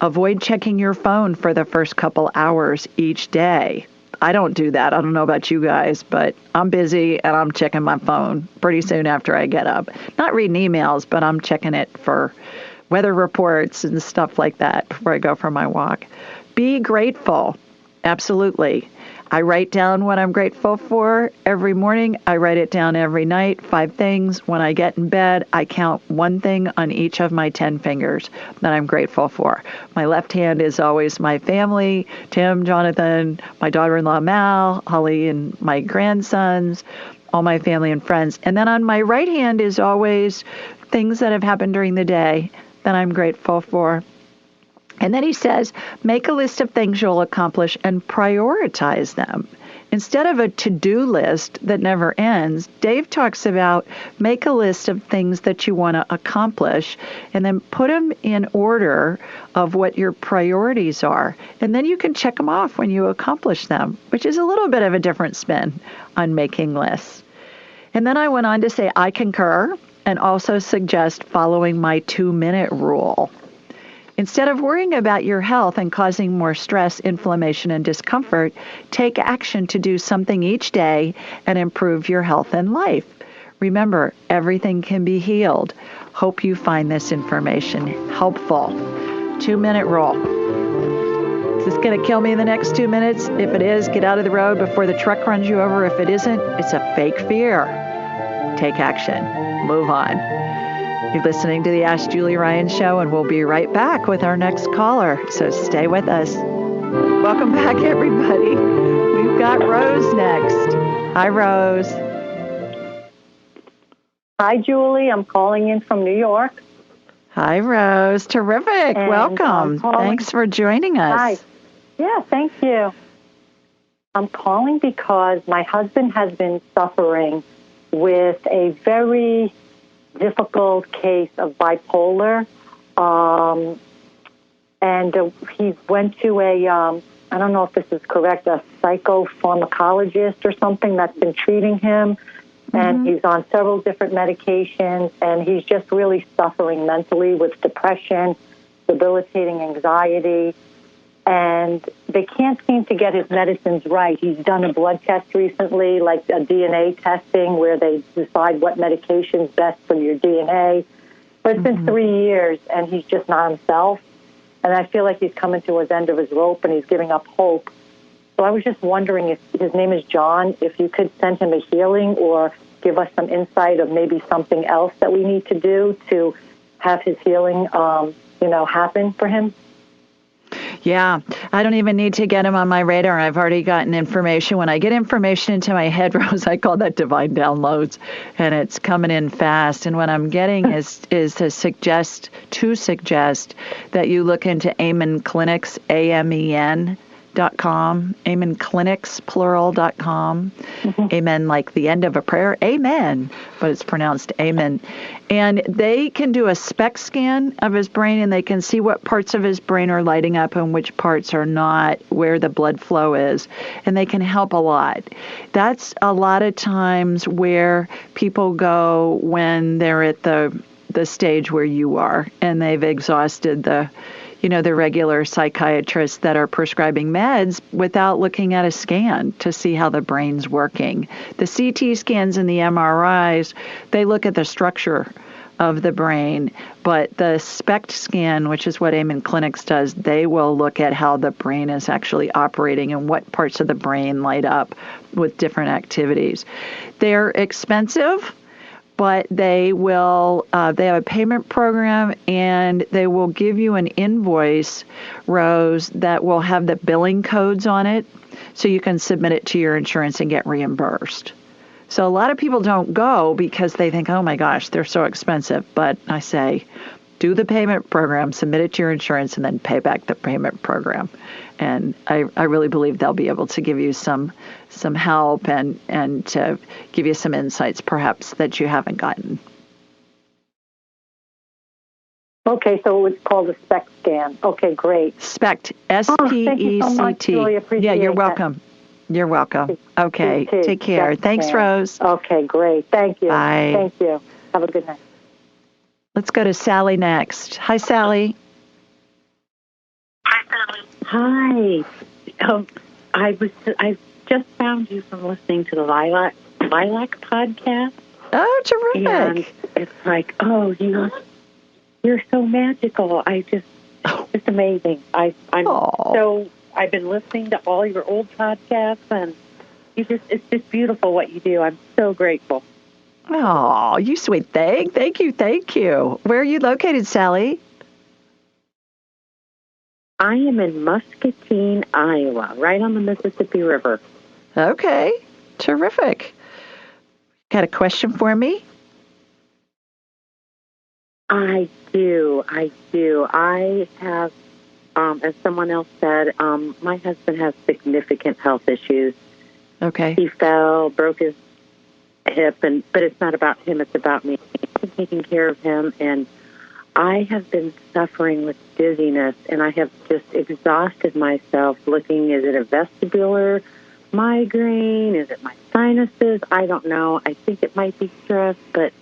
Speaker 1: Avoid checking your phone for the first couple hours each day. I don't do that. I don't know about you guys, but I'm busy and I'm checking my phone pretty soon after I get up. Not reading emails, but I'm checking it for weather reports and stuff like that before I go for my walk. Be grateful. Absolutely. I write down what I'm grateful for every morning. I write it down every night, 5 things. When I get in bed, I count 1 thing on each of my 10 fingers that I'm grateful for. My left hand is always my family, Tim, Jonathan, my daughter-in-law, Mal, Holly, and my grandsons, all my family and friends. And then on my right hand is always things that have happened during the day that I'm grateful for. And then he says, make a list of things you'll accomplish and prioritize them. Instead of a to-do list that never ends, Dave talks about make a list of things that you want to accomplish and then put them in order of what your priorities are. And then you can check them off when you accomplish them, which is a little bit of a different spin on making lists. And then I went on to say, I concur, and also suggest following my 2-minute rule. Instead of worrying about your health and causing more stress, inflammation, and discomfort, take action to do something each day and improve your health and life. Remember, everything can be healed. Hope you find this information helpful. 2-minute rule. Is this going to kill me in the next 2 minutes? If it is, get out of the road before the truck runs you over. If it isn't, it's a fake fear. Take action. Move on. You're listening to the Ask Julie Ryan Show, and we'll be right back with our next caller. So stay with us. Welcome back, everybody. We've got Rose next. Hi, Rose.
Speaker 7: Hi, Julie. I'm calling in from New York.
Speaker 1: Hi, Rose. Terrific.
Speaker 7: And
Speaker 1: welcome. Thanks for joining us.
Speaker 7: Hi. Yeah, thank you. I'm calling because my husband has been suffering with a very difficult case of bipolar. He went to I don't know if this is correct, a psychopharmacologist or something that's been treating him. And he's on several different medications, and he's just really suffering mentally with depression, debilitating anxiety, and they can't seem to get his medicines right. He's done a blood test recently, like a DNA testing, where they decide what medication's best for your DNA. But it's been 3 years, and he's just not himself. And I feel like he's coming to his end of his rope, and he's giving up hope. So I was just wondering if his name is John, if you could send him a healing or give us some insight of maybe something else that we need to do to have his healing, happen for him.
Speaker 1: Yeah, I don't even need to get him on my radar. I've already gotten information. When I get information into my head, Rose, I call that divine downloads, and it's coming in fast. And what I'm getting is to suggest that you look into Amen Clinics, AMEN.com, Amen Clinics, plural.com. Amen, like the end of a prayer. Amen, but it's pronounced Amen. And they can do a SPECT scan of his brain, and they can see what parts of his brain are lighting up and which parts are not, where the blood flow is. And they can help a lot. That's a lot of times where people go when they're at the stage where you are, and they've exhausted the regular psychiatrists that are prescribing meds without looking at a scan to see how the brain's working. The CT scans and the MRIs, they look at the structure of the brain, but the SPECT scan, which is what Amen Clinics does, they will look at how the brain is actually operating and what parts of the brain light up with different activities. They're expensive, but they will, they have a payment program, and they will give you an invoice, Rose, that will have the billing codes on it, so you can submit it to your insurance and get reimbursed. So a lot of people don't go because they think, oh my gosh, they're so expensive. But I say, do the payment program, submit it to your insurance, and then pay back the payment program. And I really believe they'll be able to give you some help and to give you some insights perhaps that you haven't gotten.
Speaker 7: Okay, so it's called a SPECT scan. Okay, great.
Speaker 1: SPECT, S-P-E-C-T.
Speaker 7: Thank you so much. Really appreciate
Speaker 1: you're
Speaker 7: that.
Speaker 1: welcome. You're welcome. Okay, take care.
Speaker 7: SPECT
Speaker 1: Thanks,
Speaker 7: scan.
Speaker 1: Rose.
Speaker 7: Okay, great. Thank you.
Speaker 1: Bye.
Speaker 7: Thank you. Have a good night.
Speaker 1: Let's go to Sally next. Hi, Sally.
Speaker 8: Hi. I just found you from listening to the Lilac podcast.
Speaker 1: Oh, terrific.
Speaker 8: And it's like, you're so magical. It's amazing. I've been listening to all your old podcasts, and it's just beautiful what you do. I'm so grateful.
Speaker 1: Oh, you sweet thing. Thank you. Where are you located, Sally?
Speaker 8: I am in Muscatine, Iowa, right on the Mississippi River.
Speaker 1: Okay, terrific. Got a question for me?
Speaker 8: I do. I have, as someone else said, my husband has significant health issues.
Speaker 1: Okay.
Speaker 8: He fell, broke his hip, but it's not about him, it's about me. I'm taking care of him, and I have been suffering with dizziness, and I have just exhausted myself looking, is it a vestibular migraine? Is it my sinuses? I don't know. I think it might be stress, but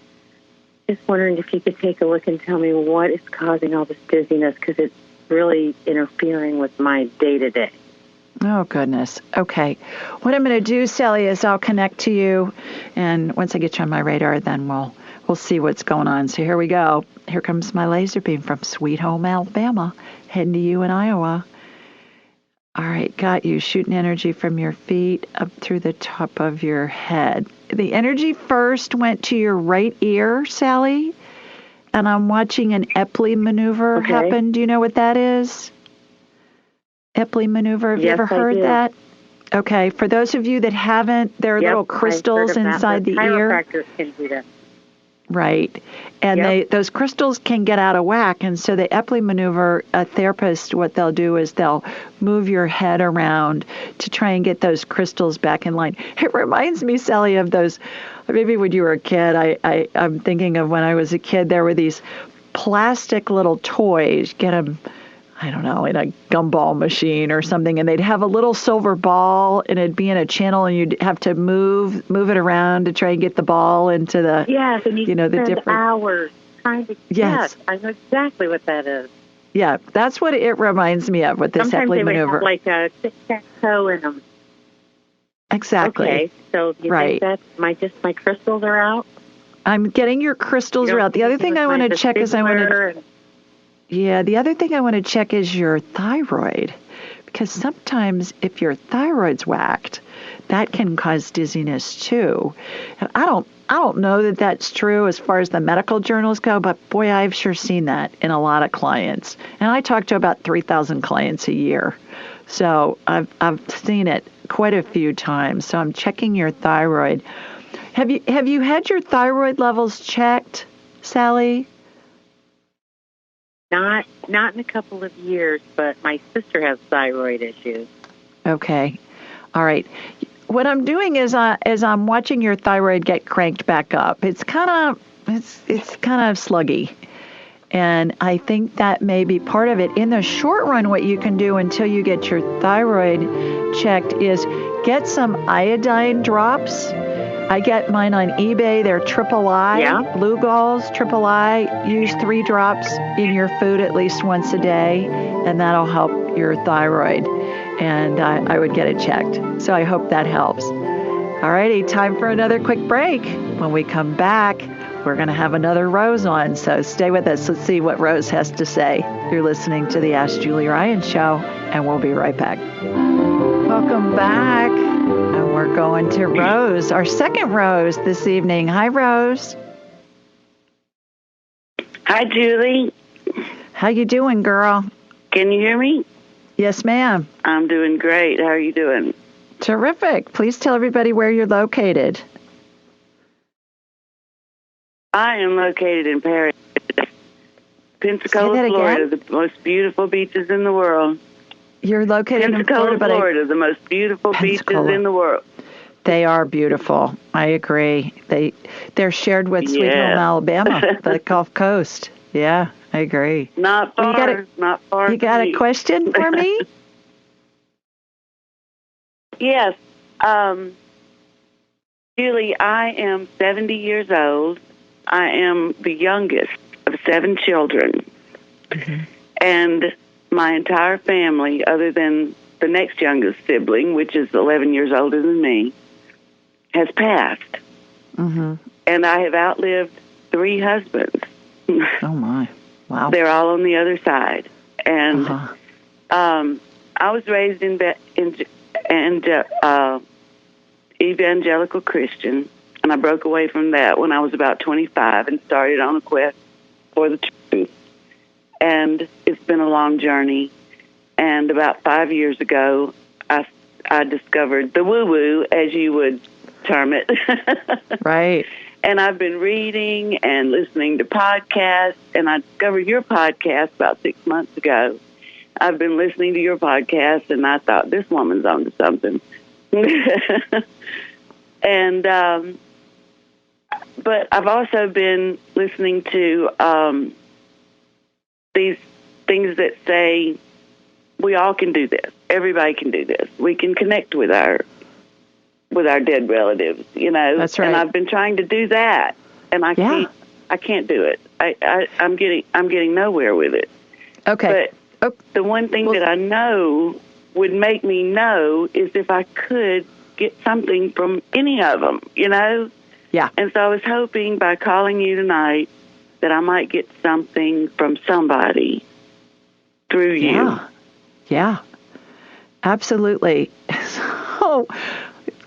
Speaker 8: just wondering if you could take a look and tell me what is causing all this dizziness, because it's really interfering with my day-to-day.
Speaker 1: Oh, goodness. Okay. What I'm going to do, Sally, is I'll connect to you, and once I get you on my radar, then we'll see what's going on. So here we go. Here comes my laser beam from Sweet Home, Alabama, heading to you in Iowa. All right, got you. Shooting energy from your feet up through the top of your head. The energy first went to your right ear, Sally, and I'm watching an Epley maneuver happen. Do you know what that is? Epley maneuver. Have you ever heard that? Okay. For those of you that haven't, there are little crystals inside the ear.
Speaker 8: Chiropractors can do that.
Speaker 1: Right. And those crystals can get out of whack. And so the Epley maneuver, a therapist, what they'll do is they'll move your head around to try and get those crystals back in line. It reminds me, Sally, of those, maybe when you were a kid, I'm thinking of when I was a kid, there were these plastic little toys, get them, I don't know, in a gumball machine or something, and they'd have a little silver ball, and it'd be in a channel, and you'd have to move it around to try and get the ball into the
Speaker 8: and you
Speaker 1: know, the different
Speaker 8: hours trying to. Yes, I know exactly what that is.
Speaker 1: Yeah, that's what it reminds me of with this Epley maneuver.
Speaker 8: Sometimes they would have like a tic-tac-toe in them.
Speaker 1: Exactly.
Speaker 8: Okay, so you think that's my crystals are out?
Speaker 1: I'm getting your crystals are out. The other thing I want to check is the other thing I want to check is your thyroid, because sometimes if your thyroid's whacked, that can cause dizziness too. And I don't know that that's true as far as the medical journals go, but boy, I've sure seen that in a lot of clients. And I talk to about 3,000 clients a year. So I've seen it quite a few times. So I'm checking your thyroid. Have you had your thyroid levels checked, Sally?
Speaker 8: Not in a couple of years, but my sister has thyroid issues.
Speaker 1: Okay. All right. What I'm doing is I'm watching your thyroid get cranked back up. It's kind of sluggy. And I think that may be part of it. In the short run, what you can do until you get your thyroid checked is get some iodine drops. I get mine on eBay. They're triple I. Yeah. Lugal's triple I. Use 3 drops in your food at least once a day, and that'll help your thyroid. And I would get it checked. So I hope that helps. All righty, time for another quick break. When we come back, we're going to have another Rose on. So stay with us. Let's see what Rose has to say. You're listening to the Ask Julie Ryan Show, and we'll be right back. Welcome back. And we're going to Rose, our second Rose this evening. Hi, Rose.
Speaker 9: Hi, Julie.
Speaker 1: How you doing, girl?
Speaker 9: Can you hear me?
Speaker 1: Yes, ma'am.
Speaker 9: I'm doing great. How are you doing?
Speaker 1: Terrific. Please tell everybody where you're located.
Speaker 9: I am located in Paris, Pensacola, Florida, the most beautiful beaches in the world.
Speaker 1: You're located in Florida,
Speaker 9: Florida, the most beautiful beaches in the world.
Speaker 1: They are beautiful. I agree. They're shared with Sweet Home, Alabama, the Gulf Coast. Yeah, I agree.
Speaker 9: Not far. Not far.
Speaker 1: You got a question for me?
Speaker 9: Yes. Julie, I am 70 years old. I am the youngest of 7 children. Mm-hmm. And my entire family, other than the next youngest sibling, which is 11 years older than me, has passed. Mm-hmm. And I have outlived 3 husbands.
Speaker 1: Oh, my. Wow.
Speaker 9: They're all on the other side. And I was raised in evangelical Christian, and I broke away from that when I was about 25 and started on a quest for the truth. And it's been a long journey. And about 5 years ago, I discovered the woo-woo, as you would term it.
Speaker 1: Right.
Speaker 9: And I've been reading and listening to podcasts, and I discovered your podcast about 6 months ago. I've been listening to your podcast, and I thought, this woman's onto something. And but I've also been listening to these things that say we all can do this. Everybody can do this. We can connect with our dead relatives, you know.
Speaker 1: That's right.
Speaker 9: And I've been trying to do that, and I can't do it. I'm getting nowhere with it.
Speaker 1: Okay.
Speaker 9: But the one thing that I know would make me know is if I could get something from any of them, you know?
Speaker 1: Yeah.
Speaker 9: And so I was hoping by calling you tonight that I might get something from somebody through you.
Speaker 1: Yeah. Absolutely. So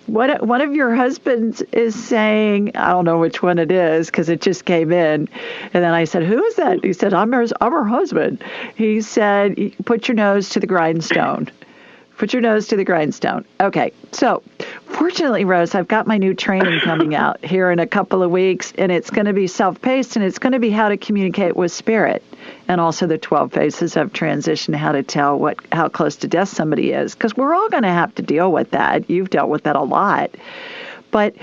Speaker 1: one of your husbands is saying, I don't know which one it is because it just came in. And then I said, who is that? He said, I'm her husband. He said, put your nose to the grindstone. Put your nose to the grindstone. Okay. So fortunately, Rose, I've got my new training coming out here in a couple of weeks, and it's going to be self-paced, and it's going to be how to communicate with spirit, and also the 12 phases of transition, how to tell how close to death somebody is, because we're all going to have to deal with that. You've dealt with that a lot. But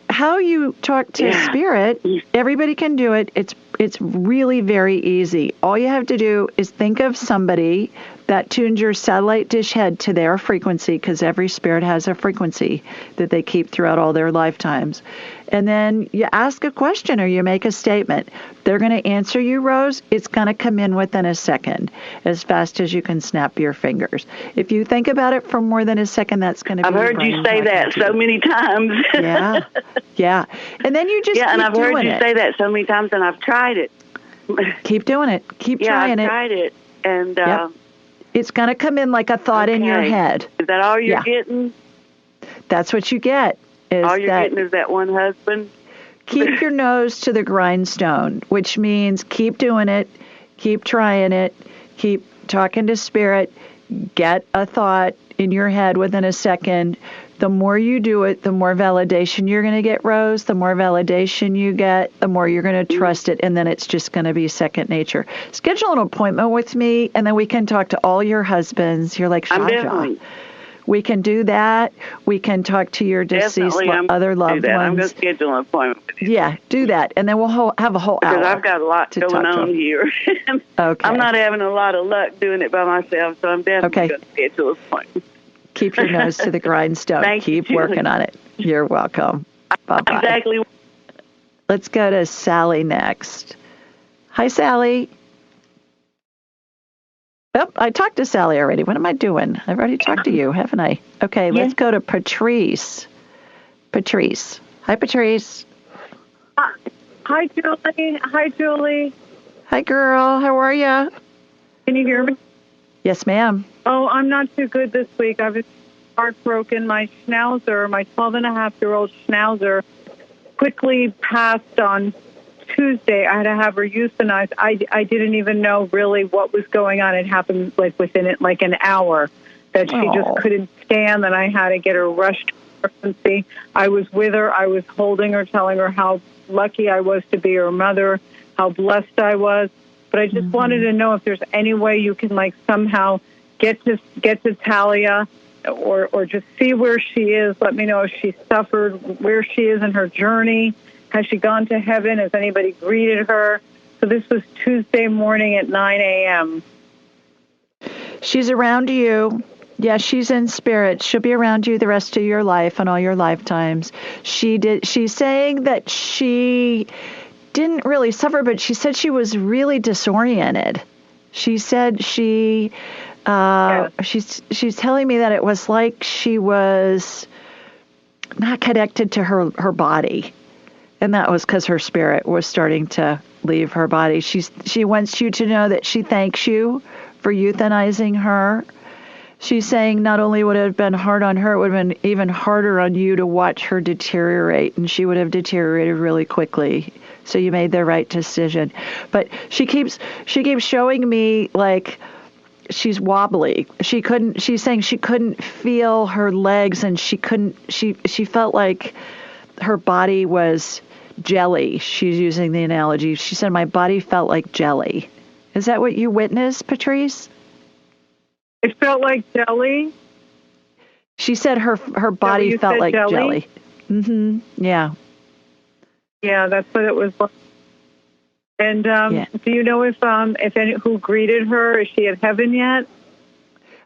Speaker 1: how you talk to spirit, everybody can do it. It's really very easy. All you have to do is think of somebody that tunes your satellite dish head to their frequency, because every spirit has a frequency that they keep throughout all their lifetimes. And then you ask a question or you make a statement. They're going to answer you, Rose. It's going to come in within a second, as fast as you can snap your fingers. If you think about it for more than a second, that's going to be
Speaker 9: I've heard you say that so many times.
Speaker 1: Yeah. And then you just
Speaker 9: and I've heard you say that so many times, and I've tried it.
Speaker 1: Keep doing it. Keep trying it.
Speaker 9: Yeah, I've tried it. And
Speaker 1: it's going to come in like a thought in your head.
Speaker 9: Is that all you're getting?
Speaker 1: That's what you get.
Speaker 9: All you're getting is that one husband?
Speaker 1: Keep your nose to the grindstone, which means keep doing it, keep trying it, keep talking to spirit, get a thought in your head within a second. The more you do it, the more validation you're going to get, Rose. The more validation you get, the more you're going to trust it, and then it's just going to be second nature. Schedule an appointment with me, and then we can talk to all your husbands. You're like, Shaja. We can do that. We can talk to your deceased other loved ones.
Speaker 9: I'm going to schedule an appointment with you.
Speaker 1: Yeah, do that, and then we'll have a whole hour.
Speaker 9: Because I've got a lot going on here.
Speaker 1: Okay.
Speaker 9: I'm not having a lot of luck doing it by myself, so I'm definitely going to schedule an appointment.
Speaker 1: Keep your nose to the grindstone. Keep working on it. You're welcome. Bye-bye.
Speaker 9: Exactly.
Speaker 1: Let's go to Sally next. Hi, Sally. Oh, I talked to Sally already. What am I doing? I've already talked to you, haven't I? Okay, let's go to Patrice. Patrice. Hi, Patrice.
Speaker 10: Hi, Julie. Hi, Julie.
Speaker 1: Hi, girl. How are you?
Speaker 10: Can you hear me?
Speaker 1: Yes, ma'am.
Speaker 10: Oh, I'm not too good this week. I was heartbroken. My Schnauzer, my 12-and-a-half-year-old Schnauzer, quickly passed on Tuesday. I had to have her euthanized. I didn't even know really what was going on. It happened within an hour that she just couldn't stand, and I had to get her rushed to emergency. I was with her. I was holding her, telling her how lucky I was to be her mother, how blessed I was. But I just wanted to know if there's any way you can somehow get to Talia or just see where she is. Let me know if she suffered, where she is in her journey. Has she gone to heaven? Has anybody greeted her? So this was Tuesday morning at 9 a.m.
Speaker 1: She's around you. Yeah, she's in spirit. She'll be around you the rest of your life and all your lifetimes. She's saying that she didn't really suffer, but she said she was really disoriented. She said she's telling me that it was like she was not connected to her body. And that was because her spirit was starting to leave her body. She wants you to know that she thanks you for euthanizing her. She's saying not only would it have been hard on her, it would have been even harder on you to watch her deteriorate, and she would have deteriorated really quickly. So you made the right decision. But she keeps showing me she's wobbly. She's saying she couldn't feel her legs, and she felt like her body was jelly. She's using the analogy. She said, my body felt like jelly. Is that what you witnessed, Patrice?
Speaker 10: It felt like jelly?
Speaker 1: She said her body felt like jelly. Mm-hmm. Yeah.
Speaker 10: Yeah, that's what it was like. And do you know if who greeted her? Is she at heaven yet?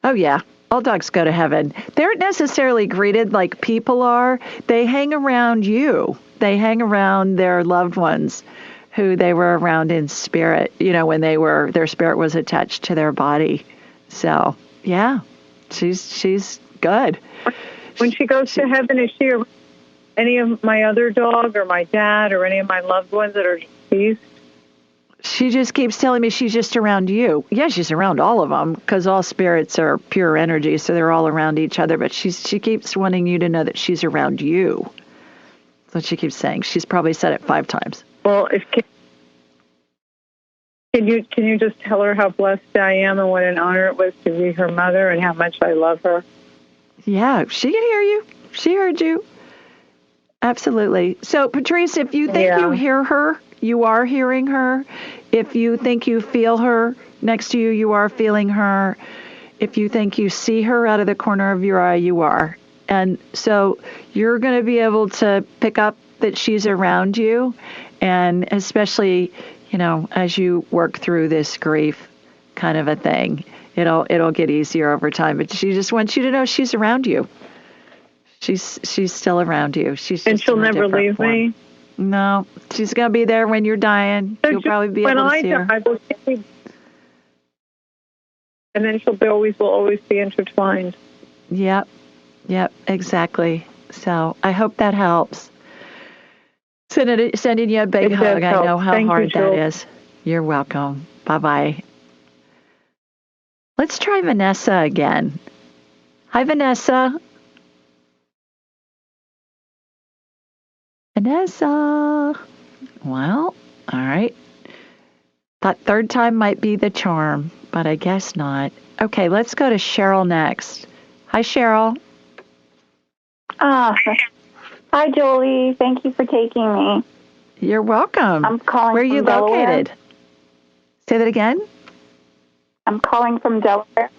Speaker 1: Oh, yeah. All dogs go to heaven. They aren't necessarily greeted like people are. They hang around you. They hang around their loved ones who they were around in spirit, when their spirit was attached to their body. So, yeah, she's good.
Speaker 10: When she goes to heaven, is she any of my other dog or my dad or any of my loved ones that are deceased?
Speaker 1: She just keeps telling me she's just around you. Yeah, she's around all of them because all spirits are pure energy, so they're all around each other. But she keeps wanting you to know that she's around you. That's what she keeps saying. She's probably said it 5 times.
Speaker 10: Well, can you just tell her how blessed I am and what an honor it was to be her mother and how much I love her?
Speaker 1: Yeah, she can hear you. She heard you. Absolutely. So, Patrice, if you think you hear her, you are hearing her. If you think you feel her next to you, you are feeling her. If you think you see her out of the corner of your eye, you are. And so you're going to be able to pick up that she's around you. And especially, as you work through this grief kind of a thing, it'll get easier over time. But she just wants you to know she's around you. She's still around you.
Speaker 10: And she'll never leave me?
Speaker 1: No, she's going to be there when you're dying. You'll probably be able to see her.
Speaker 10: And then we'll always be intertwined.
Speaker 1: Yep, exactly. So I hope that helps. Sending you a big hug. I know how hard that is. You're welcome. Bye-bye. Let's try Vanessa again. Hi, Vanessa. Vanessa. Well, all right. That third time might be the charm, but I guess not. Okay, let's go to Cheryl next. Hi, Cheryl.
Speaker 11: Hi, Julie. Thank you for taking me.
Speaker 1: You're welcome.
Speaker 11: I'm calling
Speaker 1: Where are you
Speaker 11: from Delaware.
Speaker 1: Located? Say that again?
Speaker 11: I'm calling from Delaware.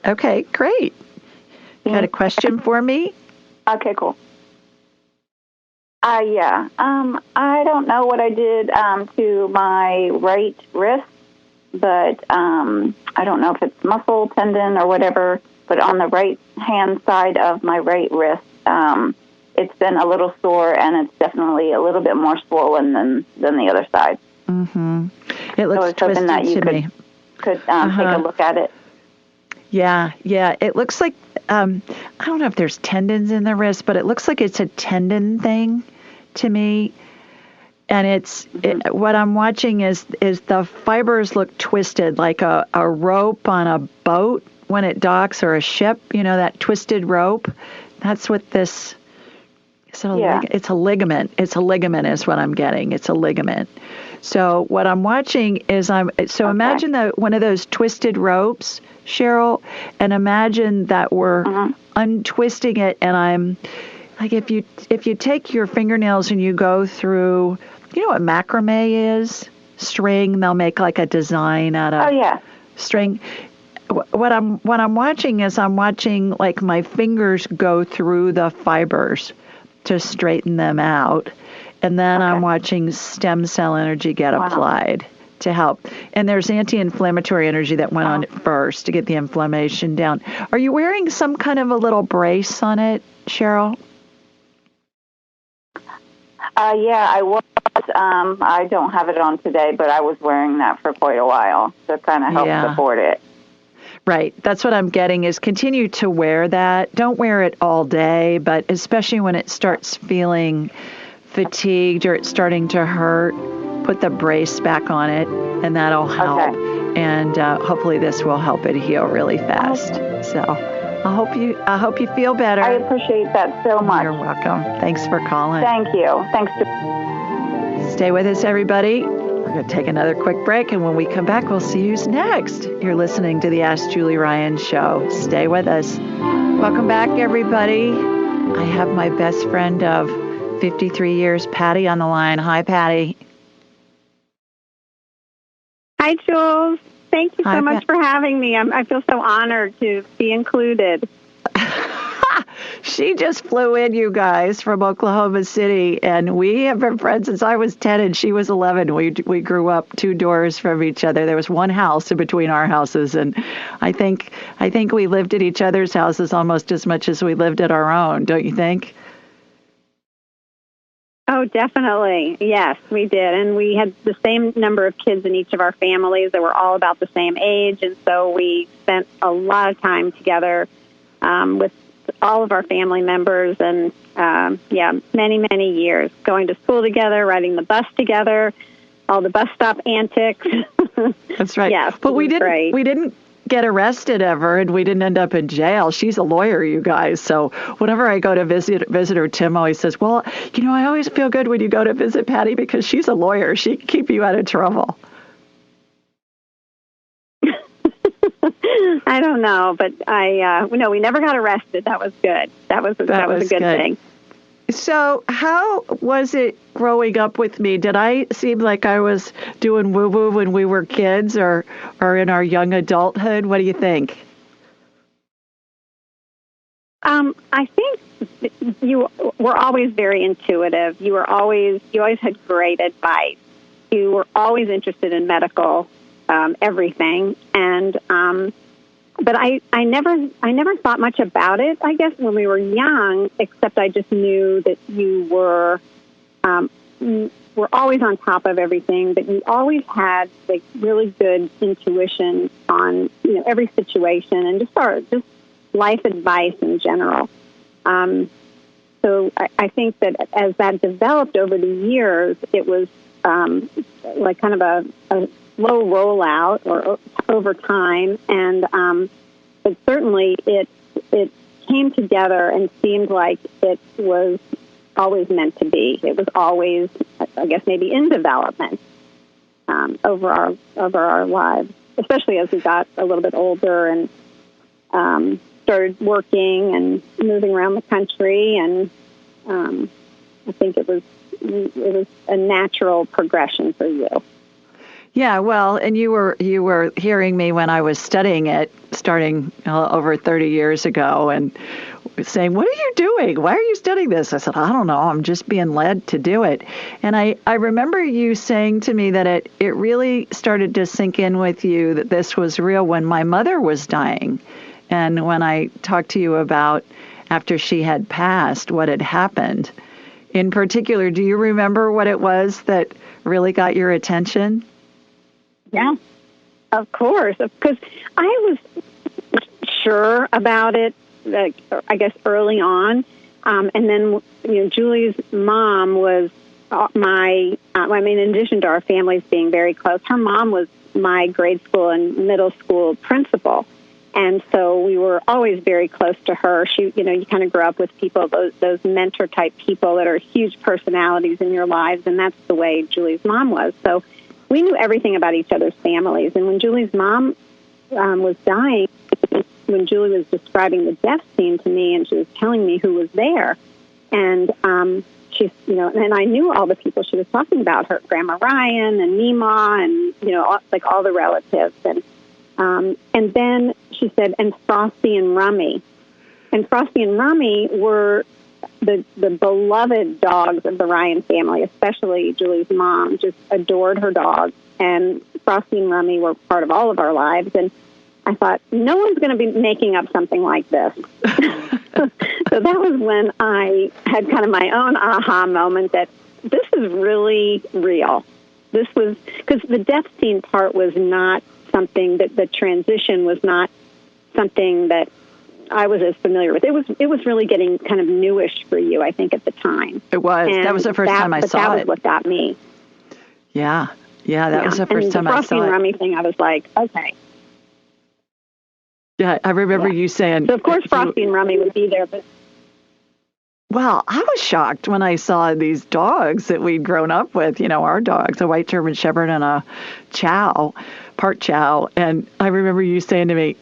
Speaker 1: Okay, great. You got a question for me?
Speaker 11: Okay, cool. Yeah. I don't know what I did to my right wrist, but I don't know if it's muscle, tendon, or whatever, but on the right-hand side of my right wrist, it's been a little sore, and it's definitely a little bit more swollen than the other side.
Speaker 1: Mm-hmm. It looks
Speaker 11: so I was hoping
Speaker 1: twisted
Speaker 11: that you
Speaker 1: to me.
Speaker 11: Could take a look at it.
Speaker 1: Yeah. It looks like, I don't know if there's tendons in the wrist, but it looks like it's a tendon thing to me. And what I'm watching is the fibers look twisted, like a rope on a boat when it docks, or a ship, that twisted rope. That's what this, it's a ligament. It's a ligament is what I'm getting. It's a ligament. So what I'm watching is imagine one of those twisted ropes, Cheryl, and imagine that we're untwisting it, and I'm like, if you take your fingernails and you go through, what macrame is? String. They'll make like a design out of string. What I'm watching is I'm watching like my fingers go through the fibers to straighten them out. And then I'm watching stem cell energy get applied to help. And there's anti-inflammatory energy that went on it first to get the inflammation down. Are you wearing some kind of a little brace on it, Cheryl?
Speaker 11: Yeah, I was. I don't have it on today, but I was wearing that for quite a while to kind of help support it.
Speaker 1: Right. That's what I'm getting is continue to wear that. Don't wear it all day, but especially when it starts feeling fatigued or it's starting to hurt, put the brace back on it, and that'll help. Okay. And hopefully this will help it heal really fast. So I hope you feel better.
Speaker 11: I appreciate that so much.
Speaker 1: You're welcome. Thanks for calling.
Speaker 11: Thank you. Thanks.
Speaker 1: Stay with us, everybody. We're going to take another quick break, and when we come back, we'll see who's next. You're listening to the Ask Julie Ryan Show. Stay with us. Welcome back, everybody. I have my best friend of 53 years, Patty, on the line. Hi, Patty.
Speaker 12: Hi, Jules. Thank you so much for having me. I feel so honored to be included.
Speaker 1: She just flew in, you guys, from Oklahoma City, and we have been friends since I was 10 and she was 11. We grew up 2 doors from each other. There was one house in between our houses, and I think we lived at each other's houses almost as much as we lived at our own, don't you think?
Speaker 12: Oh, definitely. Yes, we did. And we had the same number of kids in each of our families that were all about the same age, and so we spent a lot of time together with all of our family members, and many, many years going to school together, riding the bus together, all the bus stop antics.
Speaker 1: That's right.
Speaker 12: Yes,
Speaker 1: but we
Speaker 12: great.
Speaker 1: didn't get arrested ever, and we didn't end up in jail. She's a lawyer, you guys. So whenever I go to visit her, Tim always says, well, I always feel good when you go to visit Patty because she's a lawyer. She can keep you out of trouble.
Speaker 12: I don't know, but no, we never got arrested. That was good. That was a good thing.
Speaker 1: So how was it growing up with me? Did I seem like I was doing woo-woo when we were kids or in our young adulthood? What do you think?
Speaker 12: I think you were always very intuitive. You always had great advice. You were always interested in medical everything, and but I never thought much about it, I guess, when we were young, except I just knew that you were always on top of everything, but you always had like really good intuition on every situation and just life advice in general. So I think that as that developed over the years, it was like kind of a slow rollout or over time, and but certainly it came together and seemed like it was always meant to be. It was always, I guess, maybe in development over our lives, especially as we got a little bit older and started working and moving around the country, and I think it was a natural progression for you.
Speaker 1: Yeah, well, and you were hearing me when I was studying it, starting over 30 years ago, and saying, "What are you doing? Why are you studying this?" I said, "I don't know. I'm just being led to do it." And I remember you saying to me that it really started to sink in with you that this was real when my mother was dying, and when I talked to you about after she had passed, what had happened. In particular, do you remember what it was that really got your attention?
Speaker 12: Yeah, of course, because I was sure about it, I guess, early on. And then, Julie's mom was in addition to our families being very close, her mom was my grade school and middle school principal. And so we were always very close to her. She, you kind of grew up with people, those mentor-type people that are huge personalities in your lives, and that's the way Julie's mom was. So we knew everything about each other's families. And when Julie's mom was dying, when Julie was describing the death scene to me, and she was telling me who was there, and she's, and I knew all the people she was talking about, her Grandma Ryan and Mima, and all the relatives, and then she said, and Frosty and Rummy, were the beloved dogs of the Ryan family, especially Julie's mom, just adored her dogs. And Frosty and Rummy were part of all of our lives. And I thought, no one's going to be making up something like this. So that was when I had kind of my own aha moment that this is really real. This was, because the death scene part was not something that the transition was not something that I was as familiar with. It was really getting kind of newish for you, I think, at the time.
Speaker 1: It was. And that was the first time I saw it.
Speaker 12: That was what got me.
Speaker 1: Yeah. That was the first time I saw it.
Speaker 12: And the Frosty and Rummy thing, I was like, okay.
Speaker 1: Yeah, I remember you saying.
Speaker 12: So, of course, Frosty and Rummy would be there, but.
Speaker 1: Well, I was shocked when I saw these dogs that we'd grown up with, our dogs, a white German Shepherd and a Chow, part Chow. And I remember you saying to me,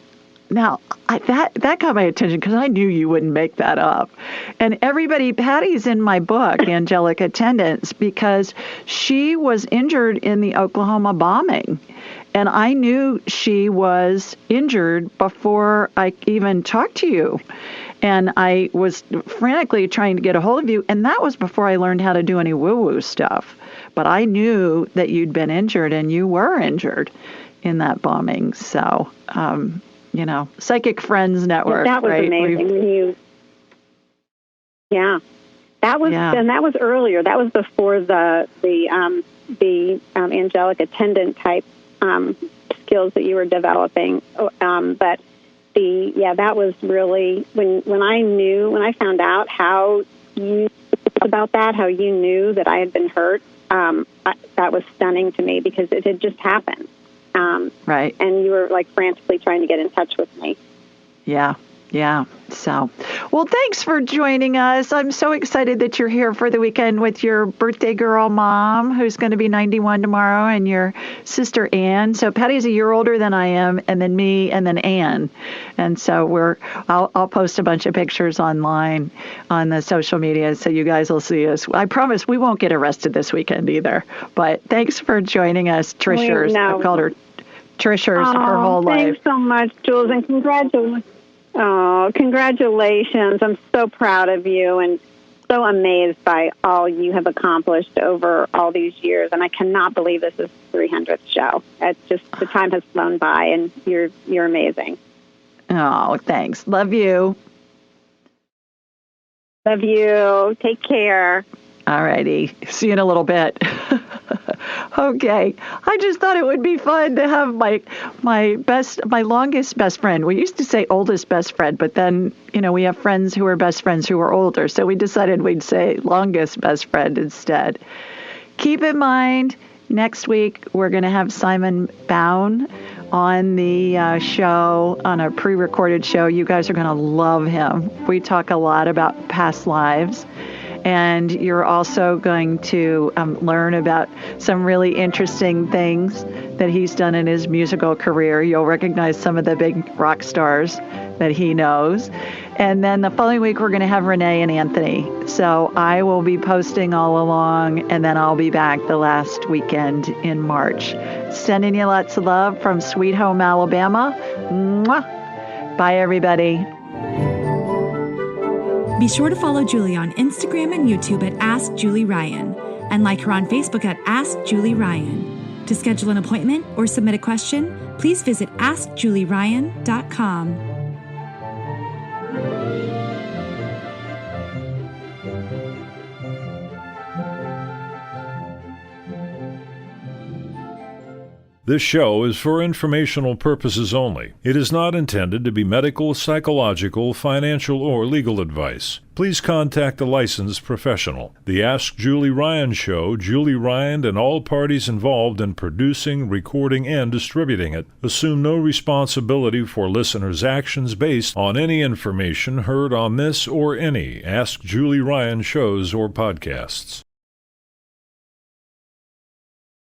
Speaker 1: now, that got my attention because I knew you wouldn't make that up. And Patty's in my book, Angelic Attendants, because she was injured in the Oklahoma bombing. And I knew she was injured before I even talked to you. And I was frantically trying to get a hold of you. And that was before I learned how to do any woo-woo stuff. But I knew that you'd been injured, and you were injured in that bombing. So, Psychic Friends Network.
Speaker 12: That was
Speaker 1: right?
Speaker 12: amazing. That was earlier. That was before the angelic attendant type skills that you were developing. But that was really when I found out how you about that, how you knew that I had been hurt. that was stunning to me because it had just happened.
Speaker 1: Right.
Speaker 12: And you were like frantically trying to get in touch with me.
Speaker 1: Yeah. Yeah. So, well, thanks for joining us. I'm so excited that you're here for the weekend with your birthday girl mom, who's going to be 91 tomorrow, and your sister Ann. So Patty's a year older than I am, and then me, and then Ann. And so I'll post a bunch of pictures online on the social media so you guys will see us. I promise we won't get arrested this weekend either. But thanks for joining us, Trishers. I've called her Trishers her whole life.
Speaker 12: Thanks so much, Jules, and congratulations. Oh, congratulations. I'm so proud of you and so amazed by all you have accomplished over all these years. And I cannot believe this is the 300th show. It's just, the time has flown by, and you're amazing.
Speaker 1: Oh, thanks. Love you.
Speaker 12: Love you. Take care.
Speaker 1: All righty. See you in a little bit. Okay. I just thought it would be fun to have my longest best friend. We used to say oldest best friend, but then, we have friends who are best friends who are older. So we decided we'd say longest best friend instead. Keep in mind, next week we're going to have Simon Bown on the show, on a pre-recorded show. You guys are going to love him. We talk a lot about past lives. And you're also going to learn about some really interesting things that he's done in his musical career. You'll recognize some of the big rock stars that he knows. And then the following week, we're going to have Renee and Anthony. So I will be posting all along, and then I'll be back the last weekend in March. Sending you lots of love from Sweet Home, Alabama. Mwah. Bye, everybody.
Speaker 13: Be sure to follow Julie on Instagram and YouTube at Ask Julie Ryan, and like her on Facebook at Ask Julie Ryan. To schedule an appointment or submit a question, please visit AskJulieRyan.com.
Speaker 14: This show is for informational purposes only. It is not intended to be medical, psychological, financial, or legal advice. Please contact a licensed professional. The Ask Julie Ryan Show, Julie Ryan and all parties involved in producing, recording, and distributing it assume no responsibility for listeners' actions based on any information heard on this or any Ask Julie Ryan shows or podcasts.